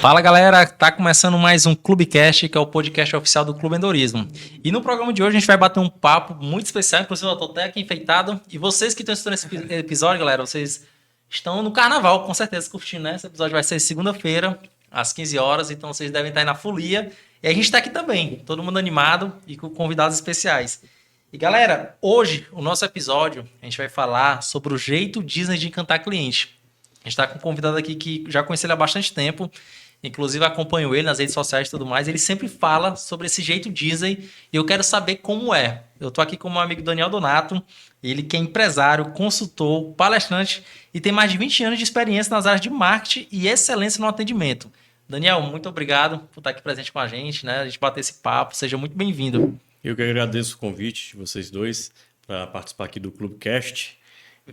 Fala galera, tá começando mais um Clubecast, que é o podcast oficial do Clube Endorismo. E no programa de hoje a gente vai bater um papo muito especial, inclusive eu tô até aqui enfeitado. E vocês que estão assistindo esse episódio, galera, vocês estão no carnaval, com certeza, curtindo, né? Esse episódio vai ser segunda-feira, às 15 horas, então vocês devem estar aí na folia. E a gente tá aqui também, todo mundo animado e com convidados especiais. E galera, hoje, o nosso episódio, a gente vai falar sobre o jeito Disney de encantar cliente. A gente está com um convidado aqui que já conheci ele há bastante tempo, inclusive acompanho ele nas redes sociais e tudo mais. Ele sempre fala sobre esse jeito Disney e eu quero saber como é. Eu estou aqui com o meu amigo Daniel Donato, ele que é empresário, consultor, palestrante e tem mais de 20 anos de experiência nas áreas de marketing e excelência no atendimento. Daniel, muito obrigado por estar aqui presente com a gente, né? A gente bater esse papo, seja muito bem-vindo. Eu que agradeço o convite de vocês dois para participar aqui do Clubecast.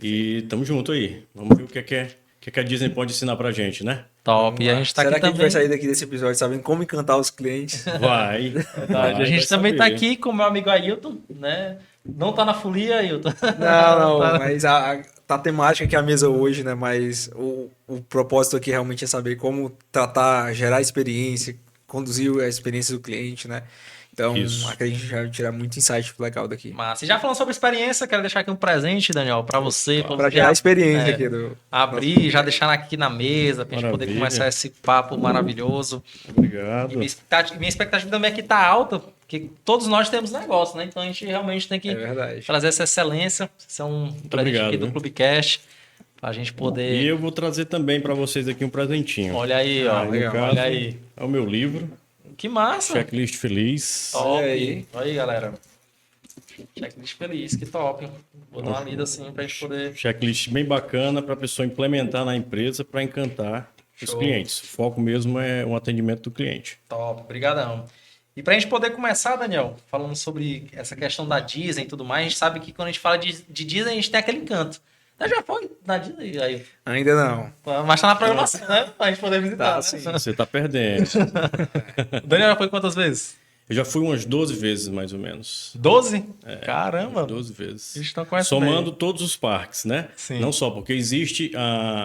E tamo junto aí. Vamos ver o que a Disney pode ensinar pra gente, né? Top. E a gente tá Será aqui que a gente vai também. sair daqui desse episódio sabendo como encantar os clientes? Vai. A gente também está aqui com o meu amigo Ailton, né? Não tá na folia, Ailton. Não, Tá. mas a temática que é a mesa hoje, né? Mas o propósito aqui realmente é saber como tratar, gerar experiência, conduzir a experiência do cliente, né? Então, Isso. acredito que a gente vai tirar muito insight legal daqui. Mas já falando sobre experiência, quero deixar aqui um presente, Daniel, para você. Para gerar experiência aqui abrir, já deixar aqui na mesa, pra gente poder começar esse papo maravilhoso. Obrigado. E minha expectativa também aqui tá alta, porque todos nós temos negócio, né? Então a gente realmente tem que trazer essa excelência. Isso é um presente aqui do Clubecast, pra gente poder... E eu vou trazer também para vocês aqui um presentinho. Olha aí, ó. No caso, olha aí. É o meu livro. Que massa! Checklist Feliz. Top! Aí, galera. Checklist feliz, que top. Vou dar uma lida assim pra gente poder... Checklist bem bacana para a pessoa implementar na empresa para encantar os clientes. O foco mesmo é o atendimento do cliente. Top, brigadão. E pra gente poder começar, Daniel, falando sobre essa questão da Disney e tudo mais, a gente sabe que quando a gente fala de Disney, a gente tem aquele encanto. Você já foi na Disney aí? Ainda não. Mas tá na programação, né? Pra gente poder visitar. Tá, né? sim. Você tá perdendo. O Daniel já foi quantas vezes? Eu já fui umas 12 vezes, mais ou menos. 12? Caramba! 12 vezes. A gente não conhece bem. Somando todos os parques, né? Sim. Não só, porque existe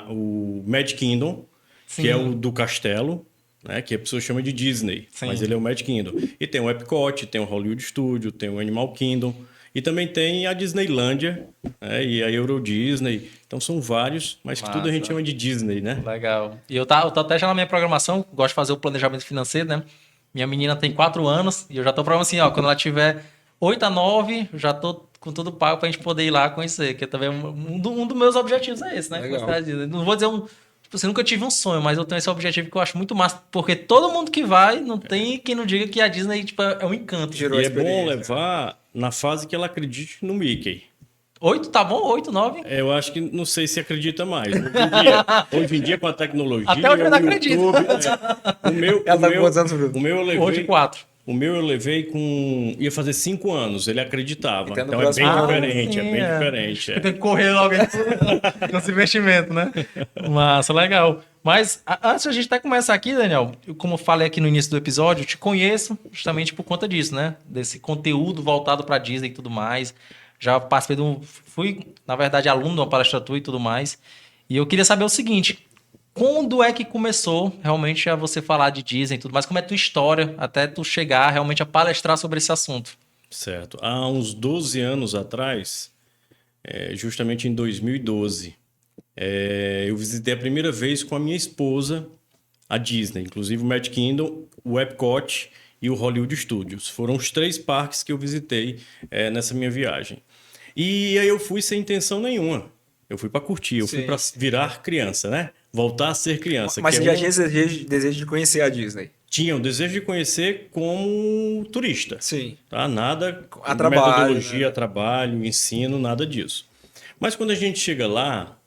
o Magic Kingdom, Sim. que é o do castelo, né? Que a pessoa chama de Disney, Sim. mas ele é o Magic Kingdom. E tem o Epcot, tem o Hollywood Studio, tem o Animal Kingdom. E também tem a Disneylândia, né? E a Euro Disney. Então são vários, mas que tudo a gente chama de Disney, né? Legal. E eu tô até já na minha programação, gosto de fazer o planejamento financeiro, né? Minha menina tem 4 anos e eu já tô programando assim, ó, quando ela tiver 8 a 9, já tô com tudo pago pra gente poder ir lá conhecer, que também um dos meus objetivos é esse, né? Não vou dizer tipo assim, nunca tive um sonho, mas eu tenho esse objetivo que eu acho muito massa, porque todo mundo que vai, não tem quem não diga que a Disney tipo, é um encanto. E é bom levar na fase que ela acredite no Mickey. 8, tá bom? 8, 9? Eu acho que não sei se acredita mais. Hoje em dia com a tecnologia... Até hoje eu não acredito. O meu eu levei... Hoje 4. O meu eu levei com... Ia fazer 5 anos, ele acreditava. Então é bem diferente. Tem que correr logo nesse investimento, né? Massa, legal. Mas antes de a gente até começar aqui, Daniel, como eu falei aqui no início do episódio, eu te conheço justamente por conta disso, né? Desse conteúdo voltado para Disney e tudo mais. Já participei fui, na verdade, aluno de uma palestra tua e tudo mais. E eu queria saber o seguinte: quando é que começou realmente a você falar de Disney e tudo mais? Como é a tua história até tu chegar realmente a palestrar sobre esse assunto? Certo. Há uns 12 anos atrás, justamente em 2012, eu visitei a primeira vez com a minha esposa a Disney, inclusive o Magic Kingdom, o Epcot e o Hollywood Studios. Foram os 3 parques que eu visitei nessa minha viagem. E aí eu fui sem intenção nenhuma. Eu fui para curtir, eu fui para virar criança, né? Voltar a ser criança. Mas você já tinha esse desejo de conhecer a Disney? Tinha o desejo de conhecer como turista. Sim. Tá? Nada, a trabalho, metodologia, né? Trabalho, ensino, nada disso. Mas quando a gente chega lá,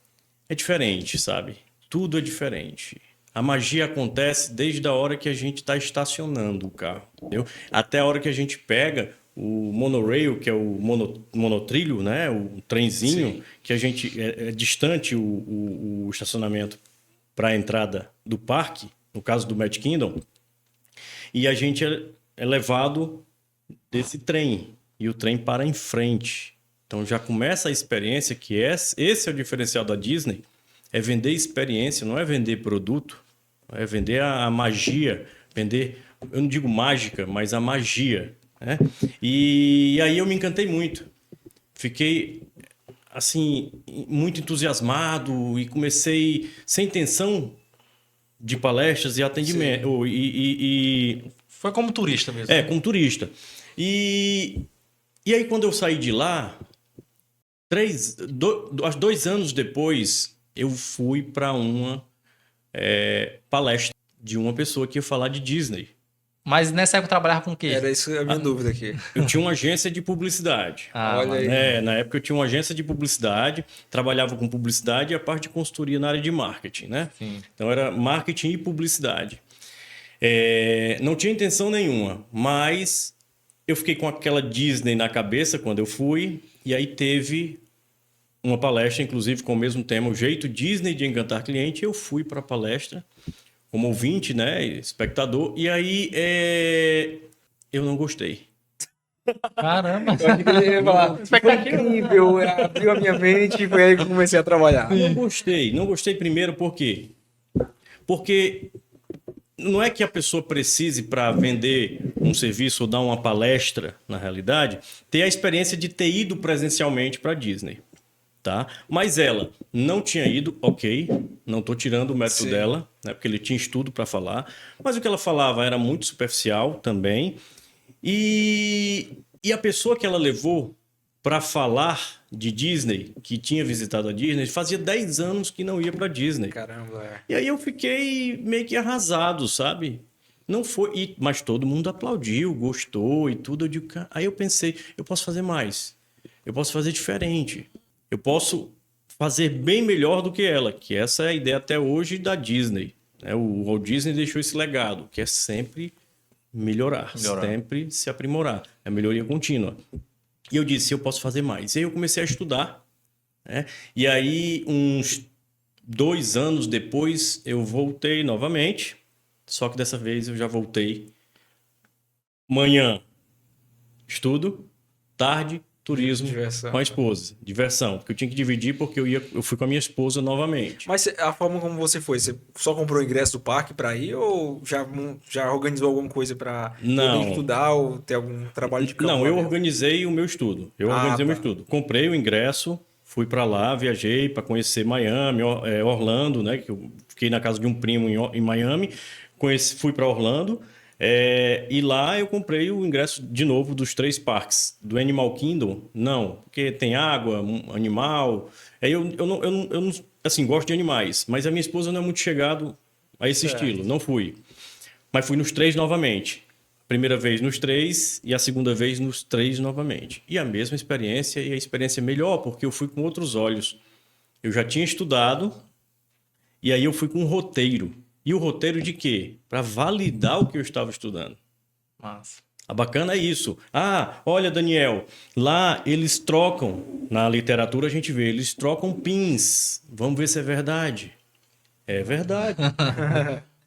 é diferente, sabe? Tudo é diferente. A magia acontece desde a hora que a gente está estacionando o carro, entendeu? Até a hora que a gente pega o monorail, que é o monotrilho, né? O trenzinho. Sim. Que a gente é distante o estacionamento para a entrada do parque, no caso do Magic Kingdom, e a gente é levado desse trem, e o trem para em frente. Então já começa a experiência, esse é o diferencial da Disney, é vender experiência, não é vender produto. é vender a magia, vender, eu não digo mágica, mas a magia, né? E aí eu me encantei muito. Fiquei, assim, muito entusiasmado e comecei sem intenção de palestras e atendimento. Foi como turista mesmo. Como turista. E aí, quando eu saí de lá, 2 anos depois, eu fui para uma palestra de uma pessoa que ia falar de Disney. Mas nessa época eu trabalhava com o quê? Era isso a minha dúvida aqui. Eu tinha uma agência de publicidade. Olha aí. Na época eu tinha uma agência de publicidade, trabalhava com publicidade e a parte de consultoria na área de marketing, né? Sim. Então era marketing e publicidade. Não tinha intenção nenhuma, mas eu fiquei com aquela Disney na cabeça quando eu fui, e aí teve uma palestra, inclusive com o mesmo tema, o jeito Disney de encantar cliente. Eu fui para a palestra como ouvinte, né, espectador, e aí eu não gostei. Caramba! Eu acho que ele ia falar, foi incrível, abriu a minha mente e foi aí que eu comecei a trabalhar. Não gostei primeiro por quê? Porque não é que a pessoa precise, para vender um serviço ou dar uma palestra, na realidade, ter a experiência de ter ido presencialmente para a Disney. Tá? Mas ela não tinha ido, ok, não estou tirando o mérito dela, né, porque ele tinha estudo para falar, mas o que ela falava era muito superficial também. E a pessoa que ela levou para falar de Disney, que tinha visitado a Disney, fazia 10 anos que não ia para Disney. Caramba, E aí eu fiquei meio que arrasado, sabe? Não foi, mas todo mundo aplaudiu, gostou e tudo. Aí eu pensei, eu posso fazer mais, eu posso fazer diferente. Eu posso fazer bem melhor do que ela, que essa é a ideia até hoje da Disney. Né? O Walt Disney deixou esse legado, que é sempre melhorar, sempre se aprimorar. É melhoria contínua. E eu disse, eu posso fazer mais. E aí eu comecei a estudar. Né? E aí, uns 2 anos depois, eu voltei novamente. Só que dessa vez eu já voltei. Manhã, estudo. Tarde, turismo, diversão, com a esposa. Diversão, porque eu tinha que dividir porque eu fui com a minha esposa novamente. Mas a forma como você foi, você só comprou o ingresso do parque para ir ou já organizou alguma coisa para estudar ou ter algum trabalho de campo? Não, eu organizei o meu estudo. O meu estudo. Comprei o ingresso, fui para lá, viajei para conhecer Miami, Orlando, né? Que eu fiquei na casa de um primo em Miami, fui para Orlando. E lá eu comprei o ingresso de novo dos 3 parques. Do Animal Kingdom, não, porque tem água, animal. Eu não assim, gosto de animais, mas a minha esposa não é muito chegado a esse estilo, não fui. Mas fui nos 3 novamente. Primeira vez nos 3 e a segunda vez nos 3 novamente. E a mesma experiência, e a experiência melhor, porque eu fui com outros olhos. Eu já tinha estudado, e aí eu fui com um roteiro. E o roteiro de quê? Para validar o que eu estava estudando. Massa. A bacana é isso. Olha, Daniel, lá eles trocam, na literatura a gente vê, eles trocam pins. Vamos ver se é verdade. É verdade.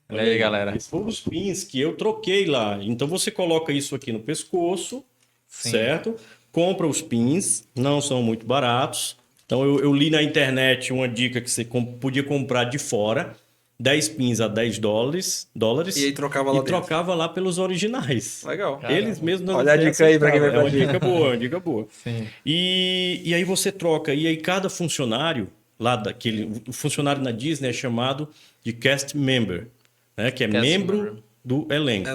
Olha aí, galera. Esses foram os pins que eu troquei lá. Então você coloca isso aqui no pescoço, certo? Compra os pins, não são muito baratos. Então eu li na internet uma dica que você podia comprar de fora. 10 pins a $10. E aí trocava lá trocava lá pelos originais. Legal. Eles mesmos... Olha a dica aí para quem vai pra dica. É uma dica boa. Sim. E aí você troca. E aí cada funcionário, o funcionário na Disney é chamado de cast member, né? Que é membro do elenco.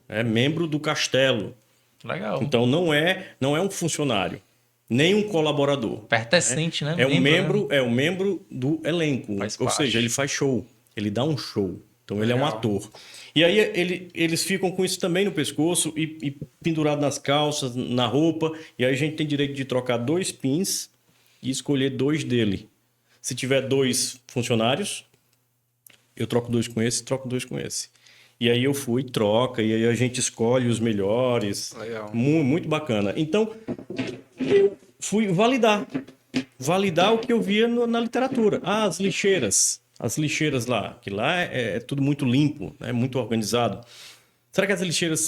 É membro do castelo. Legal. Então não é um funcionário, nem um colaborador. Pertencente, né? É um membro do elenco. Ou seja, ele faz show. Ele dá um show. Então, ele é um ator. E aí, eles ficam com isso também no pescoço e pendurado nas calças, na roupa. E aí, a gente tem direito de trocar 2 pins e escolher 2 dele. Se tiver 2 funcionários, eu troco 2 com esse, troco 2 com esse. E aí, eu fui, troca. E aí, a gente escolhe os melhores. Legal. Muito bacana. Então, eu fui validar o que eu via na literatura. As lixeiras lá, que lá é tudo muito limpo, né? Muito organizado. Será que as lixeiras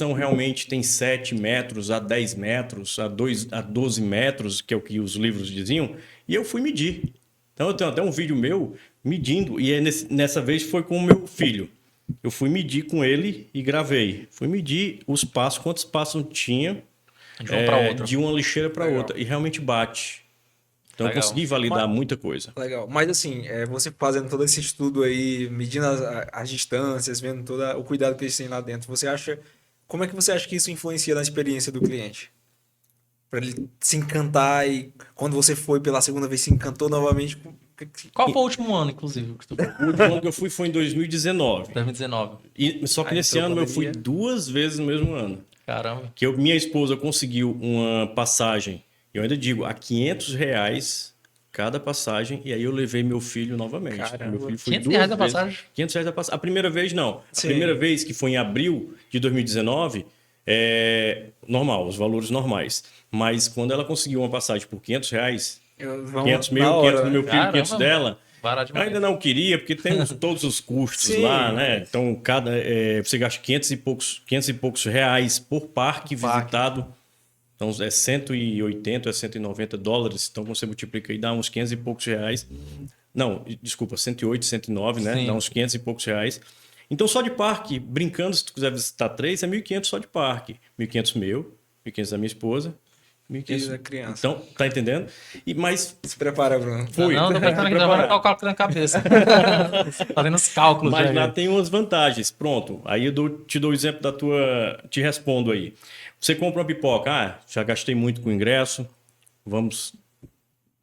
têm 7 metros a 10 metros, a 12 metros, que é o que os livros diziam? E eu fui medir. Então eu tenho até um vídeo meu medindo, e nessa vez foi com o meu filho. eu fui medir com ele e gravei. Fui medir os passos, quantos passos tinha De uma pra outra. de uma lixeira para Legal. outra. E realmente bate. Então eu Legal. consegui validar muita coisa. Legal. Mas assim, você fazendo todo esse estudo aí, medindo as distâncias, vendo todo o cuidado que eles têm lá dentro, como é que você acha que isso influencia na experiência do cliente? Para ele se encantar e quando você foi pela segunda vez se encantou novamente. Qual foi o último ano, inclusive, que tu foi? O último ano que eu fui foi em 2019. 2019. Só que Aí nesse entrou a ano eu fui pandemia. 2 vezes no mesmo ano. Caramba. Que minha esposa conseguiu uma passagem, eu ainda digo, a R$ 500 cada passagem, e aí eu levei meu filho novamente. Caramba. Meu filho foi R$500 duas a vezes. passagem? R$ 500 a passagem. A primeira vez, não. Sim. A primeira vez, que foi em abril de 2019, normal, os valores normais. Mas quando ela conseguiu uma passagem por R$ 500, 500 mil, 500 do meu filho, Caramba. 500 dela, Barato eu demais. ainda não queria, porque tem todos os custos Sim. lá, né? Então, você gasta 500 e poucos reais por parque visitado. Então, é 180, é $190. Então, quando você multiplica aí, dá uns 500 e poucos reais. Não, desculpa, 108, 109, né? Sim. Dá uns 500 e poucos reais. Então, só de parque, brincando, se tu quiser visitar 3, é 1.500 só de parque. 1.500 meu, 1.500 da minha esposa, 1.500 da criança. Então, tá entendendo? Mas Se prepara, Bruno. foi. Não, depois tá Preparado. o cálculo na cabeça. Fazendo os cálculos. Mas já. lá tem umas vantagens. Pronto. Aí te dou o exemplo da tua. Te respondo aí. Você compra uma pipoca. Já gastei muito com ingresso. Vamos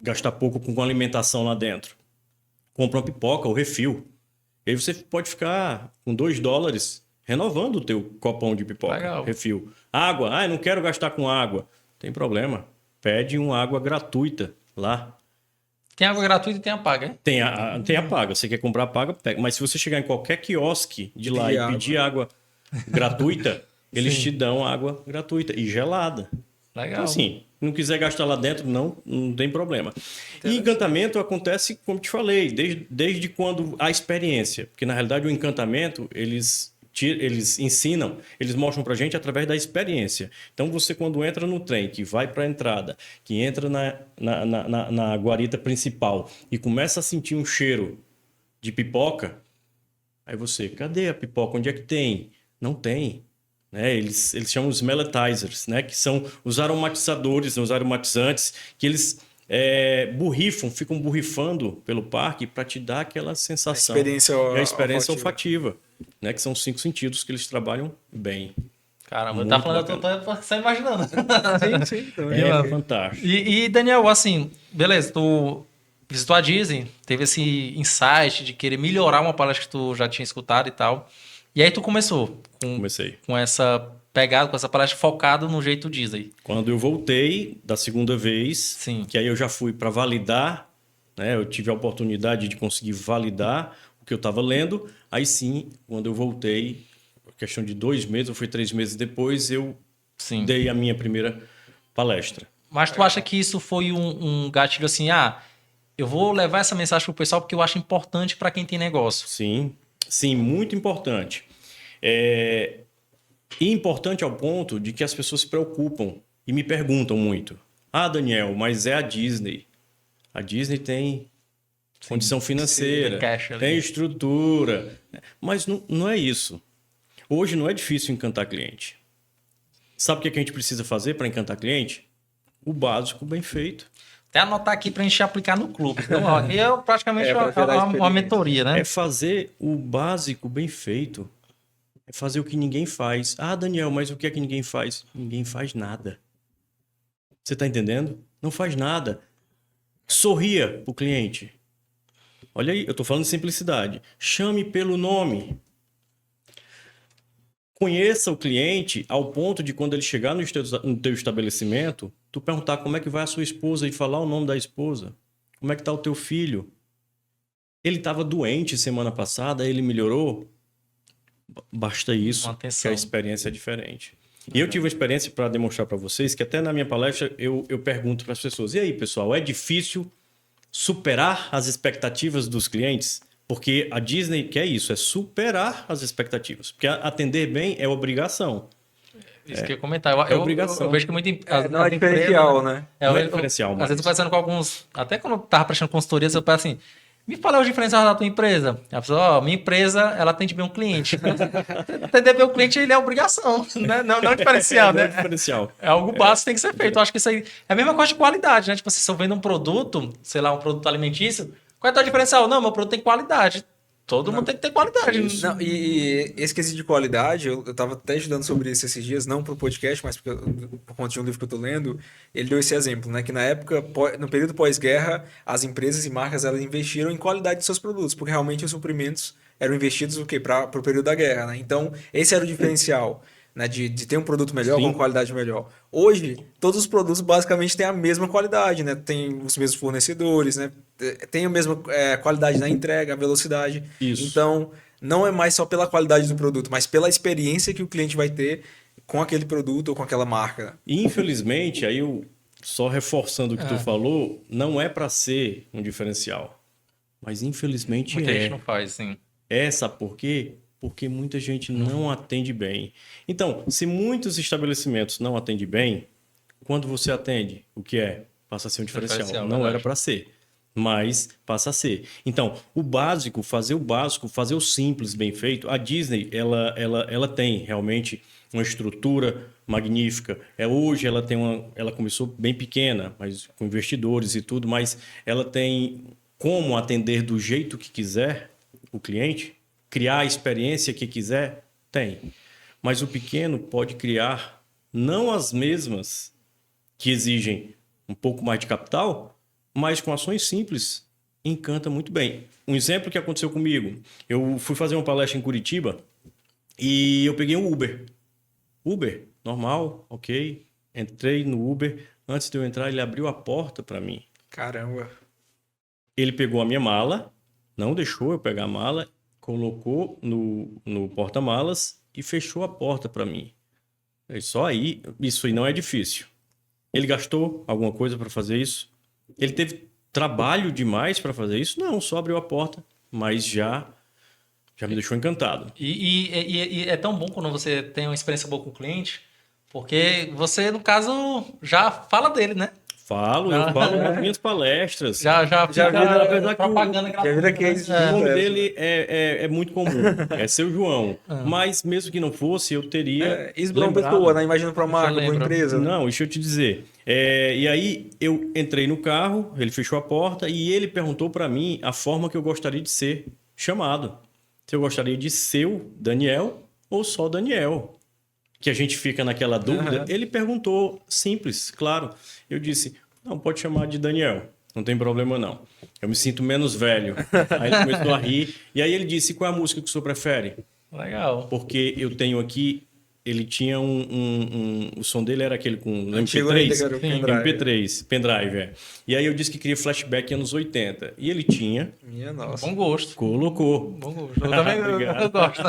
gastar pouco com alimentação lá dentro. Compra uma pipoca, o refil. E aí você pode ficar com $2 renovando o teu copão de pipoca. Legal. Refil. Água. Eu não quero gastar com água. Tem problema. Pede uma água gratuita lá. Tem água gratuita e tem a paga, hein? Tem a paga. Você quer comprar a paga, pega. Mas se você chegar em qualquer quiosque de lá Pedir e pedir água gratuita, eles Sim. te dão água gratuita e gelada. Legal. Então, assim, não quiser gastar lá dentro, não tem problema. E encantamento acontece, como te falei, desde quando a experiência. Porque, na realidade, o encantamento, eles ensinam, eles mostram pra gente através da experiência. Então, você quando entra no trem, que vai para a entrada, que entra na guarita principal e começa a sentir um cheiro de pipoca, aí você, cadê a pipoca? Onde é que tem? Não tem. Né? Eles chamam os smellitizers, né? Que são os aromatizadores, os aromatizantes, que eles ficam borrifando pelo parque para te dar aquela sensação. A A experiência olfativa, né? Que são os 5 sentidos que eles trabalham bem. Caramba, Muito tá falando, bacana. eu tô só imaginando. Sim, também. É mano. fantástico. E, Daniel, assim, beleza, tu visitou a Disney, teve esse insight de querer melhorar uma palestra que tu já tinha escutado e tal. E aí tu começou Comecei. com essa pegada, com essa palestra focada no jeito Disney. Quando eu voltei da segunda vez, Sim. que aí eu já fui para validar, né? Eu tive a oportunidade de conseguir validar o que eu estava lendo. Aí sim, quando eu voltei, questão de 2 meses, ou foi 3 meses depois, eu Sim. dei a minha primeira palestra. Mas tu acha que isso foi um gatilho assim, eu vou levar essa mensagem pro pessoal porque eu acho importante para quem tem negócio. Sim, muito importante. E importante ao ponto de que as pessoas se preocupam e me perguntam muito. Daniel, mas é a Disney. A Disney tem condição financeira, tem cash ali. tem estrutura. Mas não é isso. Hoje não é difícil encantar cliente. Sabe o que a gente precisa fazer para encantar cliente? O básico bem feito. Até anotar aqui pra gente aplicar no clube. Então, ó, eu praticamente pra gerar uma experiência. mentoria, né? É fazer o básico bem feito. É fazer o que ninguém faz. Daniel, mas o que é que ninguém faz? Ninguém faz nada. Você está entendendo? Não faz nada. Sorria pro cliente. Olha aí, eu estou falando de simplicidade. Chame pelo nome. Conheça o cliente ao ponto de quando ele chegar no teu estabelecimento, tu perguntar como é que vai a sua esposa e falar o nome da esposa. Como é que está o teu filho? Ele estava doente semana passada, ele melhorou? Basta isso, Uma que atenção. a experiência é diferente. E eu tive uma experiência para demonstrar para vocês, que até na minha palestra eu pergunto para as pessoas, e aí pessoal, é difícil superar as expectativas dos clientes? Porque a Disney quer isso, é superar as expectativas. Porque atender bem é obrigação. Isso que eu ia comentar. obrigação. Eu vejo que muito Não é diferencial, né? Não é diferencial, Às mas- vezes eu conversando com alguns... Até quando eu tava prestando consultoria, eu penso assim... Me fala os diferenciais da tua empresa. A pessoa, ó, minha empresa, ela atende bem o cliente. Atender bem o cliente, ele é obrigação, né? Não diferencial, Não é né? diferencial. É algo básico que tem que ser feito. Eu acho que isso aí é a mesma coisa de qualidade, né? Tipo, se eu vendo um produto, sei lá, um produto alimentício, qual é o teu diferencial? Não, meu produto tem qualidade. Todo mundo tem que ter qualidade. Não, e esse quesito de qualidade, eu tava até estudando sobre isso esses dias, não pro podcast, mas por conta de um livro que eu tô lendo, ele deu esse exemplo, né? Que na época, no período pós-guerra, as empresas e marcas elas investiram em qualidade de seus produtos, porque realmente os suprimentos eram investidos o quê? Para o período da guerra, né? Então, esse era o diferencial. Né, de ter um produto melhor, Sim. com qualidade melhor. Hoje, todos os produtos basicamente têm a mesma qualidade, né? Tem os mesmos fornecedores, né? Tem a mesma qualidade na entrega, a velocidade. Isso. Então, não é mais só pela qualidade do produto, mas pela experiência que o cliente vai ter com aquele produto ou com aquela marca. Né? E, infelizmente, aí eu só reforçando o que tu falou, não é para ser um diferencial. Mas infelizmente Muita gente não faz, sim. Sabe por quê? Porque muita gente não atende bem. Então, se muitos estabelecimentos não atendem bem, quando você atende, o que é? Passa a ser um diferencial. Não era para ser, mas passa a ser. Então, o básico, fazer o simples bem feito. A Disney, ela tem realmente uma estrutura magnífica. Hoje ela começou bem pequena, mas com investidores e tudo, mas ela tem como atender do jeito que quiser o cliente, criar a experiência que quiser, tem. Mas o pequeno pode criar não as mesmas que exigem um pouco mais de capital, mas com ações simples, encanta muito bem. Um exemplo que aconteceu comigo, eu fui fazer uma palestra em Curitiba e eu peguei um Uber. Uber, normal, ok. Entrei no Uber. Antes de eu entrar, ele abriu a porta para mim. Caramba. Ele pegou a minha mala, não deixou eu pegar a mala, colocou no porta-malas e fechou a porta para mim. Só aí, isso aí não é difícil. Ele gastou alguma coisa para fazer isso? Ele teve trabalho demais para fazer isso? Não, só abriu a porta, mas já me deixou encantado. E é tão bom quando você tem uma experiência boa com o cliente, porque você, no caso, já fala dele, né? Eu falo nas minhas palestras. Já Já fica vira apesar propaganda já vira case. O nome dele é muito comum, é Seu João. Mas mesmo que não fosse, eu teria Isso para uma lembrado. pessoa, né? Imagina para uma marca, para uma lembra. empresa. Não, deixa eu te dizer. E aí eu entrei no carro, ele fechou a porta e ele perguntou para mim a forma que eu gostaria de ser chamado. Se eu gostaria de ser o Daniel ou só Daniel. Que a gente fica naquela dúvida. Ele perguntou, simples, claro. Eu disse, não, pode chamar de Daniel. Não tem problema, não. Eu me sinto menos velho. Aí ele começou a rir. E aí ele disse, qual é a música que o senhor prefere? Legal. Porque eu tenho aqui... Ele tinha o som dele era aquele com Antigo, MP3. pendrive. MP3, pendrive, E aí eu disse que queria flashback anos 80. E ele tinha... Minha nossa. Bom gosto. Colocou. Bom gosto. Eu também Obrigado. eu gosto.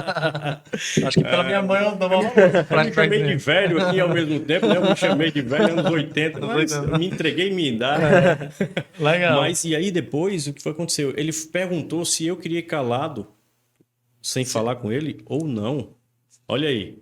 Acho que pela minha mãe eu dava uma Eu me chamei de velho aqui ao mesmo tempo, né? Eu me chamei de velho anos 80, mas eu me entreguei minha idade. Legal. Mas e aí depois, o que foi aconteceu? Ele perguntou se eu queria ir calado, sem falar com ele, ou não. Olha aí.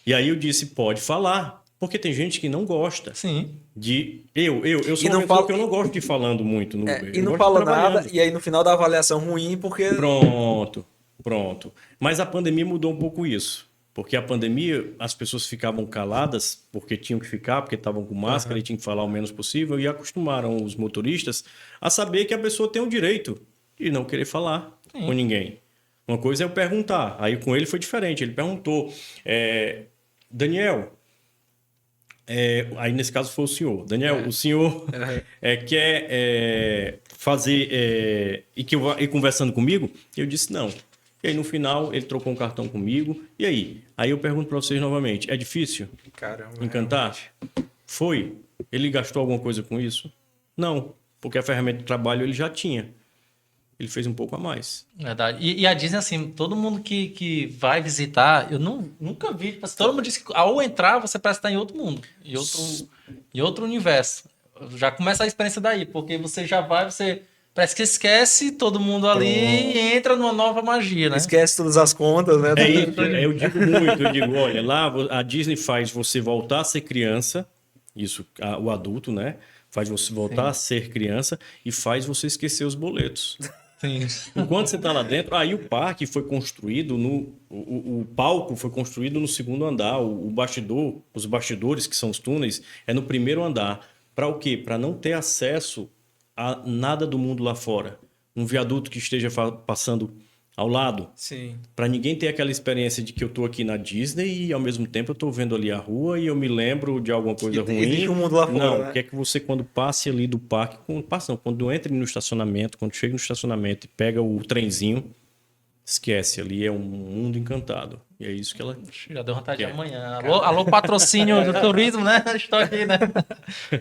E aí eu disse, pode falar. Porque tem gente que não gosta Sim. de... Eu sou não uma pessoa fala- que eu não gosto de ir falando muito no Uber. E Eu não gosto fala de trabalhando. nada, e aí no final da avaliação ruim, porque. Pronto. Mas a pandemia mudou um pouco isso. Porque a pandemia, as pessoas ficavam caladas porque tinham que ficar, porque estavam com máscara e tinham que falar o menos possível, e acostumaram os motoristas a saber que a pessoa tem o direito de não querer falar com ninguém. Uma coisa é eu perguntar. Aí com ele foi diferente. Ele perguntou, Daniel... aí nesse caso foi o senhor. Daniel, o senhor quer fazer e que eu vá ir conversando comigo? Eu disse não. E aí no final ele trocou um cartão comigo. E aí? Aí eu pergunto para vocês novamente: é difícil Caramba. encantar? Foi. Ele gastou alguma coisa com isso? Não, porque a ferramenta de trabalho ele já tinha. Ele fez um pouco a mais. Verdade. E a Disney, assim, todo mundo que vai visitar, eu nunca vi. Tipo assim, todo mundo diz que ao entrar, você parece estar em outro mundo, em outro universo. Já começa a experiência daí, porque você já vai, você parece que esquece todo mundo ali e entra numa nova magia, né? Esquece todas as contas, né? É isso, eu digo muito, eu digo, olha, lá a Disney faz você voltar a ser criança, isso, o adulto, né? Faz você voltar a ser criança e faz você esquecer os boletos. Sim. Enquanto você está lá dentro, aí o parque foi construído o palco foi construído no segundo andar, o bastidor, os bastidores, que são os túneis, é no primeiro andar. Para o quê? Para não ter acesso a nada do mundo lá fora. Um viaduto que esteja passando ao lado. Sim. Para ninguém ter aquela experiência de que eu tô aqui na Disney e ao mesmo tempo eu tô vendo ali a rua e eu me lembro de alguma coisa ruim. Existe um mundo lá fora, Não, né? quer que você quando passe ali do parque, quando entre no estacionamento, quando chega no estacionamento e pega o trenzinho, esquece, ali é um mundo encantado. E é isso que ela Já deu vontade de quer. amanhã. Alô, patrocínio do turismo, né? Estou aqui, né?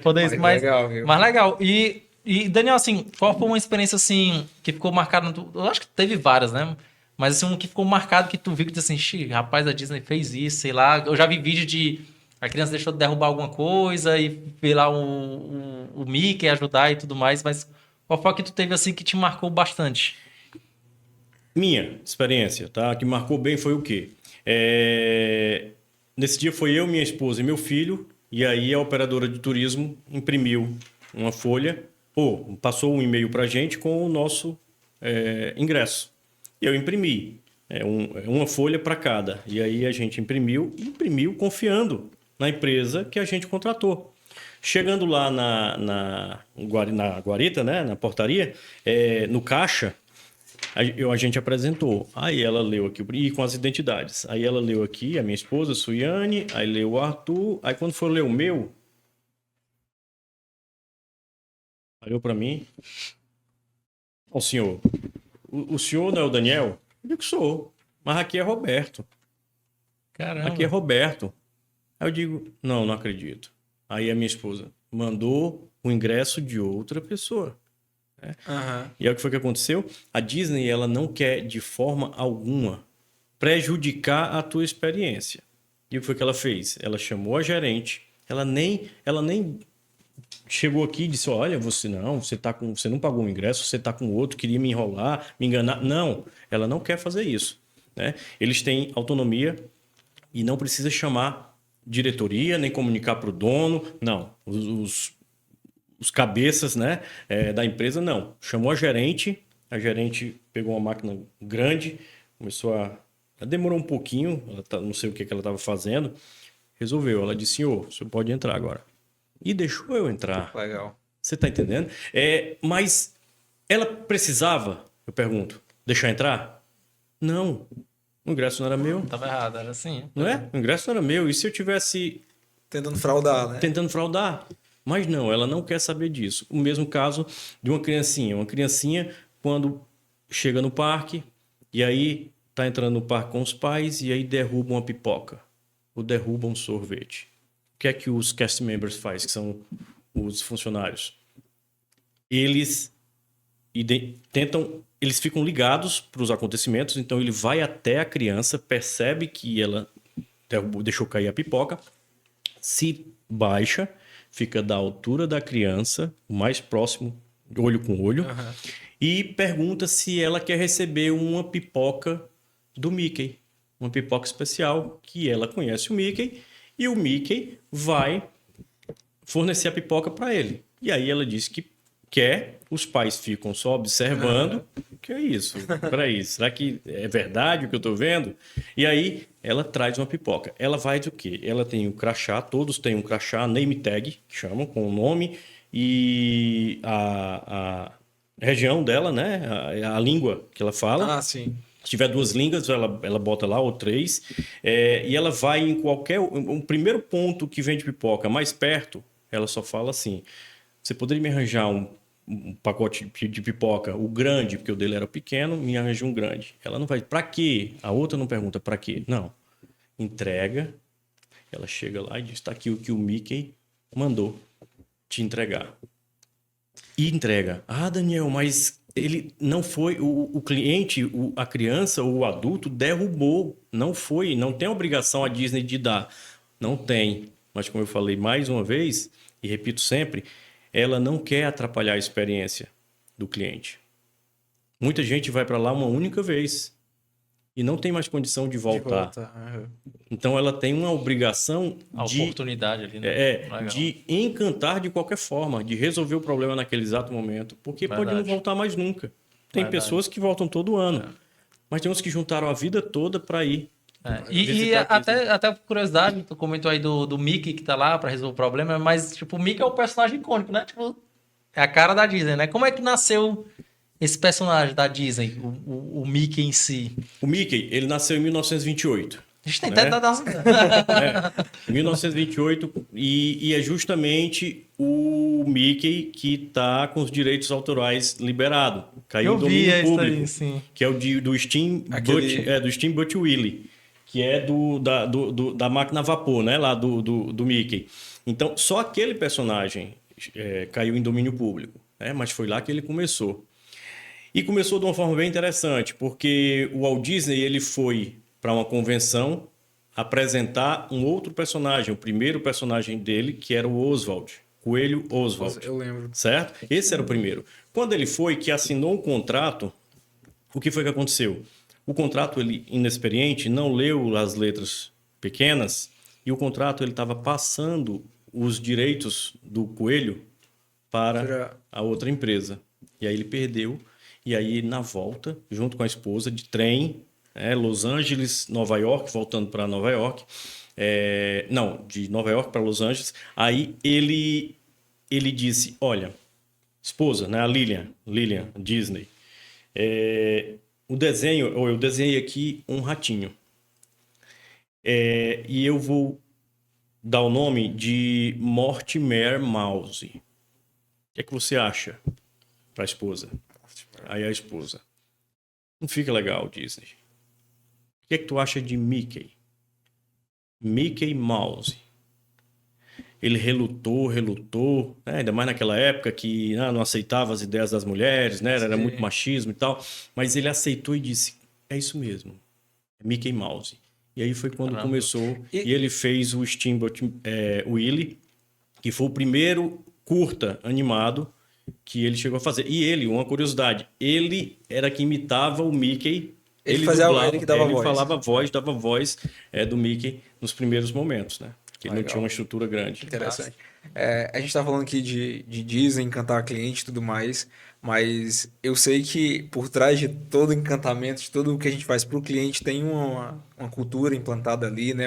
Poder isso, mas legal, viu? mas legal. E, Daniel, assim, qual foi uma experiência, assim, que ficou marcada? Eu acho que teve várias, né? Mas, assim, um que ficou marcado que tu viu que disse assim, "Xi, rapaz, a Disney fez isso, sei lá." Eu já vi vídeo de a criança deixou de derrubar alguma coisa e ver lá o Mickey ajudar e tudo mais, mas qual foi a que tu teve, assim, que te marcou bastante? Minha experiência, tá? Que marcou bem foi o quê? Nesse dia foi eu, minha esposa e meu filho, e aí a operadora de turismo imprimiu uma folha, passou um e-mail para a gente com o nosso ingresso. E eu imprimi, uma folha para cada. E aí a gente imprimiu confiando na empresa que a gente contratou. Chegando lá na guarita, né, na portaria, no caixa, a gente apresentou. Aí ela leu aqui, e com as identidades. Aí ela leu aqui, a minha esposa, Suiane, aí leu o Arthur. Aí quando for ler o meu, olhou para mim. O senhor, o senhor não é o Daniel? Eu digo que sou, mas aqui é Roberto. Caramba. Aqui é Roberto. Aí eu digo, não acredito. Aí a minha esposa mandou o ingresso de outra pessoa. Aham. E é o que foi que aconteceu? A Disney, ela não quer de forma alguma prejudicar a tua experiência. E o que foi que ela fez? Ela chamou a gerente, ela nem chegou aqui e disse, olha, você não pagou o ingresso, você está com outro, queria me enrolar, me enganar. Não, ela não quer fazer isso, né? Eles têm autonomia e não precisa chamar diretoria, nem comunicar para o dono. Não, os cabeças, né, da empresa, não. Chamou a gerente pegou uma máquina grande, começou ela demorou um pouquinho, não sei o que ela estava fazendo, resolveu. Ela disse, senhor, o senhor pode entrar agora. E deixou eu entrar. Legal. Você está entendendo? Mas ela precisava, eu pergunto, deixar entrar? Não. O ingresso não era meu. Tava errado, era assim. Não é? O ingresso não era meu. E se eu tivesse Tentando fraudar, né? tentando fraudar? Mas não, ela não quer saber disso. O mesmo caso de uma criancinha. Uma criancinha, quando chega no parque, e aí tá entrando no parque com os pais, e aí derruba uma pipoca. Ou derruba um sorvete. O que é que os cast members fazem, que são os funcionários? Eles eles ficam ligados para os acontecimentos, então ele vai até a criança, percebe que ela deixou cair a pipoca, se baixa, fica da altura da criança, o mais próximo, olho com olho, e pergunta se ela quer receber uma pipoca do Mickey, uma pipoca especial, que ela conhece o Mickey, e o Mickey vai fornecer a pipoca para ele. E aí ela diz que quer, os pais ficam só observando. Que é isso? Peraí, será que é verdade o que eu tô vendo? E aí ela traz uma pipoca. Ela faz o quê? Ela tem o crachá, todos têm um crachá, name tag, que chamam, com o nome e a região dela, né? A língua que ela fala. Ah, sim. Se tiver 2 línguas, ela bota lá, ou 3. E ela vai em um primeiro ponto que vende pipoca mais perto, ela só fala assim, você poderia me arranjar um pacote de pipoca, o grande, porque o dele era pequeno, me arranja um grande. Ela não vai, pra quê? A outra não pergunta pra quê. Não. Entrega. Ela chega lá e diz, tá aqui o que o Mickey mandou te entregar. E entrega. Ah, Daniel, mas ele não foi, o cliente, a criança ou o adulto derrubou. Não foi, não tem obrigação a Disney de dar. Não tem. Mas como eu falei mais uma vez, e repito sempre, ela não quer atrapalhar a experiência do cliente. Muita gente vai para lá uma única vez e não tem mais condição de voltar. Então ela tem uma obrigação A oportunidade ali, né? Legal. de encantar de qualquer forma, de resolver o problema naquele exato momento, porque pode não Verdade. voltar mais nunca. Tem Verdade. pessoas que voltam todo ano. Mas tem uns que juntaram a vida toda para ir. E visitar a Disney. até por curiosidade, tu comentou aí do Mickey que tá lá pra resolver o problema, mas, tipo, o Mickey é o personagem icônico, né? Tipo, é a cara da Disney, né? Como é que nasceu esse personagem da Disney, o Mickey em si? O Mickey, ele nasceu em 1928. A gente tem Né? até dar Em 1928, e é justamente o Mickey que está com os direitos autorais liberados. Caiu Eu em vi domínio isso público, aí, sim. que é o do Steamboat Willie, que é da máquina a vapor, né? Lá do Mickey. Então, só aquele personagem caiu em domínio público, né? Mas foi lá que ele começou. E começou de uma forma bem interessante, porque o Walt Disney ele foi para uma convenção apresentar um outro personagem, o primeiro personagem dele, que era o Oswald, Coelho Oswald. Eu lembro. Certo? Esse era o primeiro. Quando ele foi, que assinou um contrato, o que foi que aconteceu? O contrato, ele, inexperiente, não leu as letras pequenas e o contrato ele estava passando os direitos do Coelho para a outra empresa. E aí ele perdeu. E aí, na volta, junto com a esposa, de trem, Los Angeles, Nova York, voltando para Nova York. Não, de Nova York para Los Angeles. Aí ele disse, olha, esposa, né, a Lillian Disney, eu desenhei aqui um ratinho. E eu vou dar o nome de Mortimer Mouse. O que é que você acha para a esposa? Aí a esposa, não fica legal, Disney. O que é que tu acha de Mickey? Mickey Mouse. Ele relutou, né? Ainda mais naquela época que não aceitava as ideias das mulheres, né? Era muito machismo e tal. Mas ele aceitou e disse, é isso mesmo, é Mickey Mouse. E aí foi quando começou, e ele fez o Steamboat Willie, que foi o primeiro curta animado que ele chegou a fazer. E ele, uma curiosidade, ele era que imitava o Mickey. Ele fazia dublava, ele que dava ele voz. falava voz, dava voz do Mickey nos primeiros momentos, né? Que ele não tinha uma estrutura grande. Interessante. A gente tá falando aqui de Disney, encantar cliente e tudo mais, mas eu sei que por trás de todo encantamento, de tudo o que a gente faz para o cliente, tem uma cultura implantada ali, né?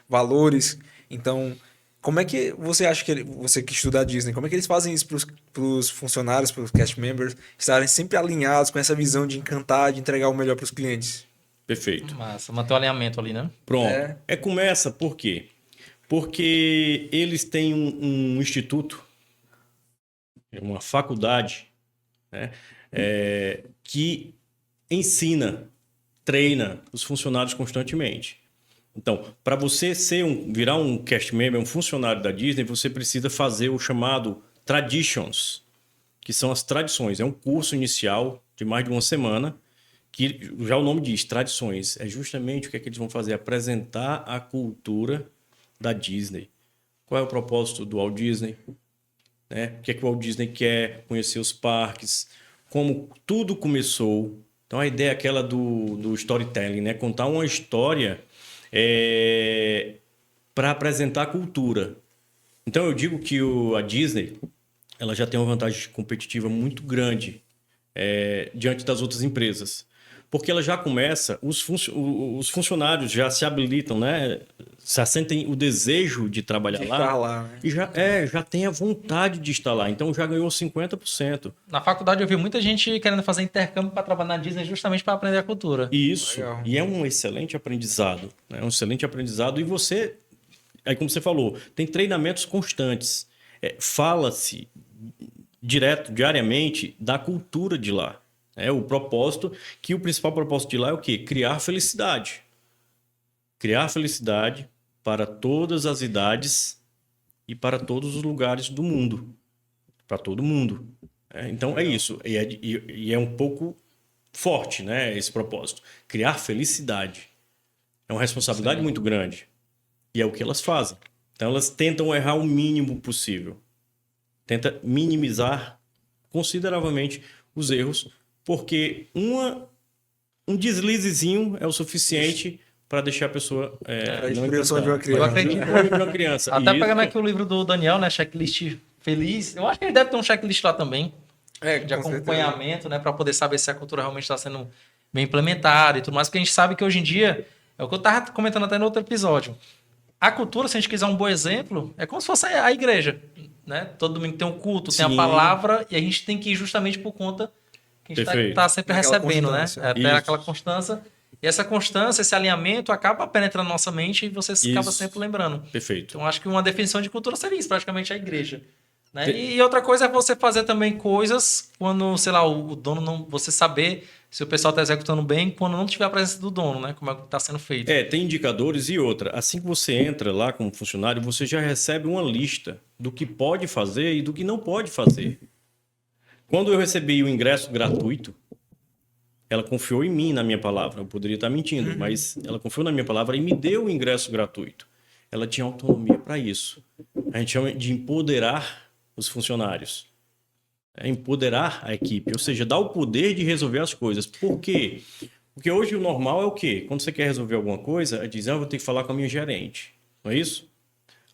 Valores. Então, como é que você acha que você que estuda a Disney, como é que eles fazem isso para os funcionários, para os cast members, estarem sempre alinhados com essa visão de encantar, de entregar o melhor para os clientes? Perfeito. Massa, manter o alinhamento ali, né? Pronto. Começa por quê? Porque eles têm um instituto, uma faculdade, né, que ensina, treina os funcionários constantemente. Então, para você virar um cast member, um funcionário da Disney, você precisa fazer o chamado Traditions, que são as tradições. É um curso inicial de mais de uma semana, que já o nome diz, tradições. É justamente o que é que eles vão fazer? Apresentar a cultura da Disney. Qual é o propósito do Walt Disney? Né? O que é que o Walt Disney quer? Conhecer os parques, como tudo começou. Então, a ideia é aquela do storytelling, né? Contar uma história para apresentar a cultura. Então eu digo que a Disney ela já tem uma vantagem competitiva muito grande diante das outras empresas. Porque ela já começa, os funcionários já se habilitam, né? Já sentem o desejo de trabalhar De lá. estar lá, né? E já tem a vontade de estar lá. Então já ganhou 50%. Na faculdade eu vi muita gente querendo fazer intercâmbio para trabalhar na Disney justamente para aprender a cultura. Isso. Legal. E é um excelente aprendizado. Né? Um excelente aprendizado. E você, aí como você falou, tem treinamentos constantes. Fala-se diariamente da cultura de lá. O propósito, que o principal propósito de lá é o quê? Criar felicidade. Criar felicidade para todas as idades e para todos os lugares do mundo. Para todo mundo. Então é isso. E é um pouco forte, né, esse propósito. Criar felicidade. É uma responsabilidade muito grande. E é o que elas fazem. Então elas tentam errar o mínimo possível. Tenta minimizar consideravelmente os erros, porque um deslizezinho é o suficiente para deixar a pessoa a inspiração de uma criança. Eu acredito. De uma criança. Até Isso. pegando aqui o livro do Daniel, né? Checklist feliz. Eu acho que ele deve ter um checklist lá também. de com certeza. acompanhamento, né, para poder saber se a cultura realmente está sendo bem implementada e tudo mais, porque a gente sabe que hoje em dia, é o que eu estava comentando até no outro episódio, a cultura, se a gente quiser um bom exemplo, é como se fosse a igreja, né? Todo domingo tem um culto, tem a Sim. palavra, e a gente tem que ir justamente por conta que a gente Perfeito. tá sempre Naquela recebendo, né? constância. Até Isso. aquela constância. E essa constância, esse alinhamento acaba penetrando na nossa mente e você acaba Isso. sempre lembrando. Perfeito. Então, acho que uma definição de cultura seria isso, praticamente a igreja. Né? Te- E outra coisa é você fazer também coisas quando, sei lá, o dono não. Você saber se o pessoal está executando bem quando não tiver a presença do dono, né? Como é que está sendo feito. Tem indicadores e outra. Assim que você entra lá como funcionário, você já recebe uma lista do que pode fazer e do que não pode fazer. Quando eu recebi o ingresso gratuito, ela confiou em mim, na minha palavra. Eu poderia estar mentindo, mas ela confiou na minha palavra e me deu o ingresso gratuito. Ela tinha autonomia para isso. A gente chama de empoderar os funcionários. É empoderar a equipe, ou seja, dar o poder de resolver as coisas. Por quê? Porque hoje o normal é o quê? Quando você quer resolver alguma coisa, diz, eu vou ter que falar com a minha gerente. Não é isso?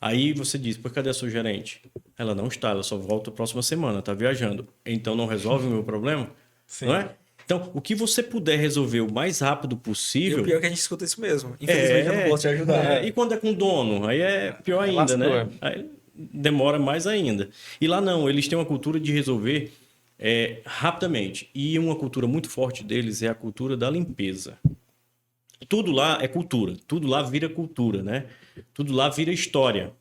Aí você diz, por cadê a sua gerente? Ela não está, ela só volta a próxima semana, está viajando. Então não resolve o meu problema? Sim. Não é? Então, o que você puder resolver o mais rápido E possível... o pior é que a gente escuta isso mesmo. Infelizmente eu não posso te ajudar. E quando é com dono, aí é pior ainda, lascou, né? Aí demora mais ainda. E lá não, eles têm uma cultura de resolver rapidamente. E uma cultura muito forte deles é a cultura da limpeza. Tudo lá é cultura, tudo lá vira cultura, né? Tudo lá vira história,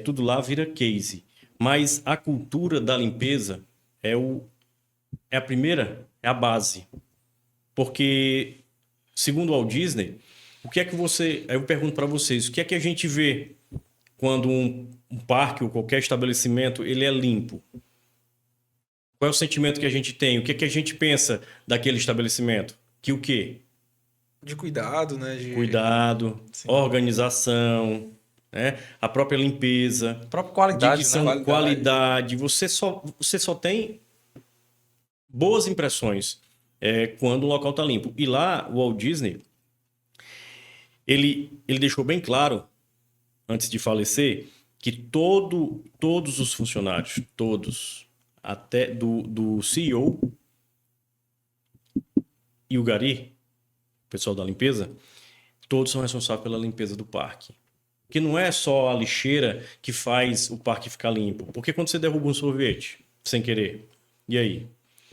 tudo lá vira case. Mas a cultura da limpeza é a primeira, é a base. Porque, segundo o Walt Disney, o que é que você... Aí eu pergunto para vocês, o que é que a gente vê quando um parque ou qualquer estabelecimento ele é limpo? Qual é o sentimento que a gente tem? O que é que a gente pensa daquele estabelecimento? Que o quê? De cuidado, né? Cuidado, organização, né? A própria limpeza, A própria qualidade, dicção, né? qualidade. Você só tem boas impressões quando o local está limpo. E lá, o Walt Disney, ele deixou bem claro, antes de falecer, que todos os funcionários, todos, até do CEO e o Gary, o pessoal da limpeza, todos são responsáveis pela limpeza do parque. Que não é só a lixeira que faz o parque ficar limpo. Porque quando você derruba um sorvete, sem querer, e aí?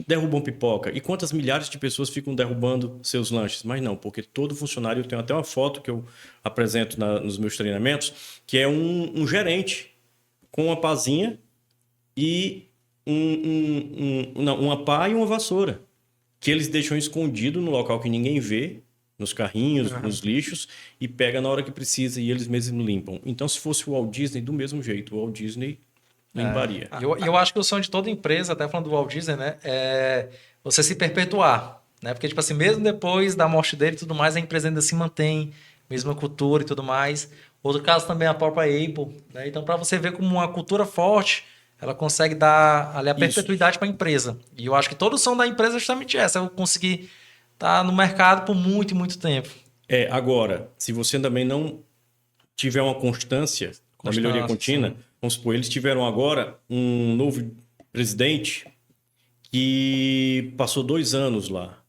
Derrubam pipoca. E quantas milhares de pessoas ficam derrubando seus lanches? Mas não, porque todo funcionário, eu tenho até uma foto que eu apresento nos meus treinamentos, que é um gerente com uma pazinha e uma pá e uma vassoura, que eles deixam escondido no local que ninguém vê, nos carrinhos, nos lixos, e pega na hora que precisa e eles mesmos limpam. Então, se fosse o Walt Disney, do mesmo jeito, o Walt Disney limparia. Eu acho que o sonho de toda empresa, até falando do Walt Disney, né, é você se perpetuar, né? Porque, tipo assim, mesmo depois da morte dele e tudo mais, a empresa ainda se mantém, mesma cultura e tudo mais. Outro caso também é a própria Apple, né? Então, para você ver como uma cultura forte, ela consegue dar ali a perpetuidade para a empresa. E eu acho que todo o som da empresa é justamente essa, eu conseguir estar no mercado por muito e muito tempo. Agora, se você também não tiver uma constância na melhoria contínua, vamos supor, eles tiveram agora um novo presidente que passou 2 anos lá.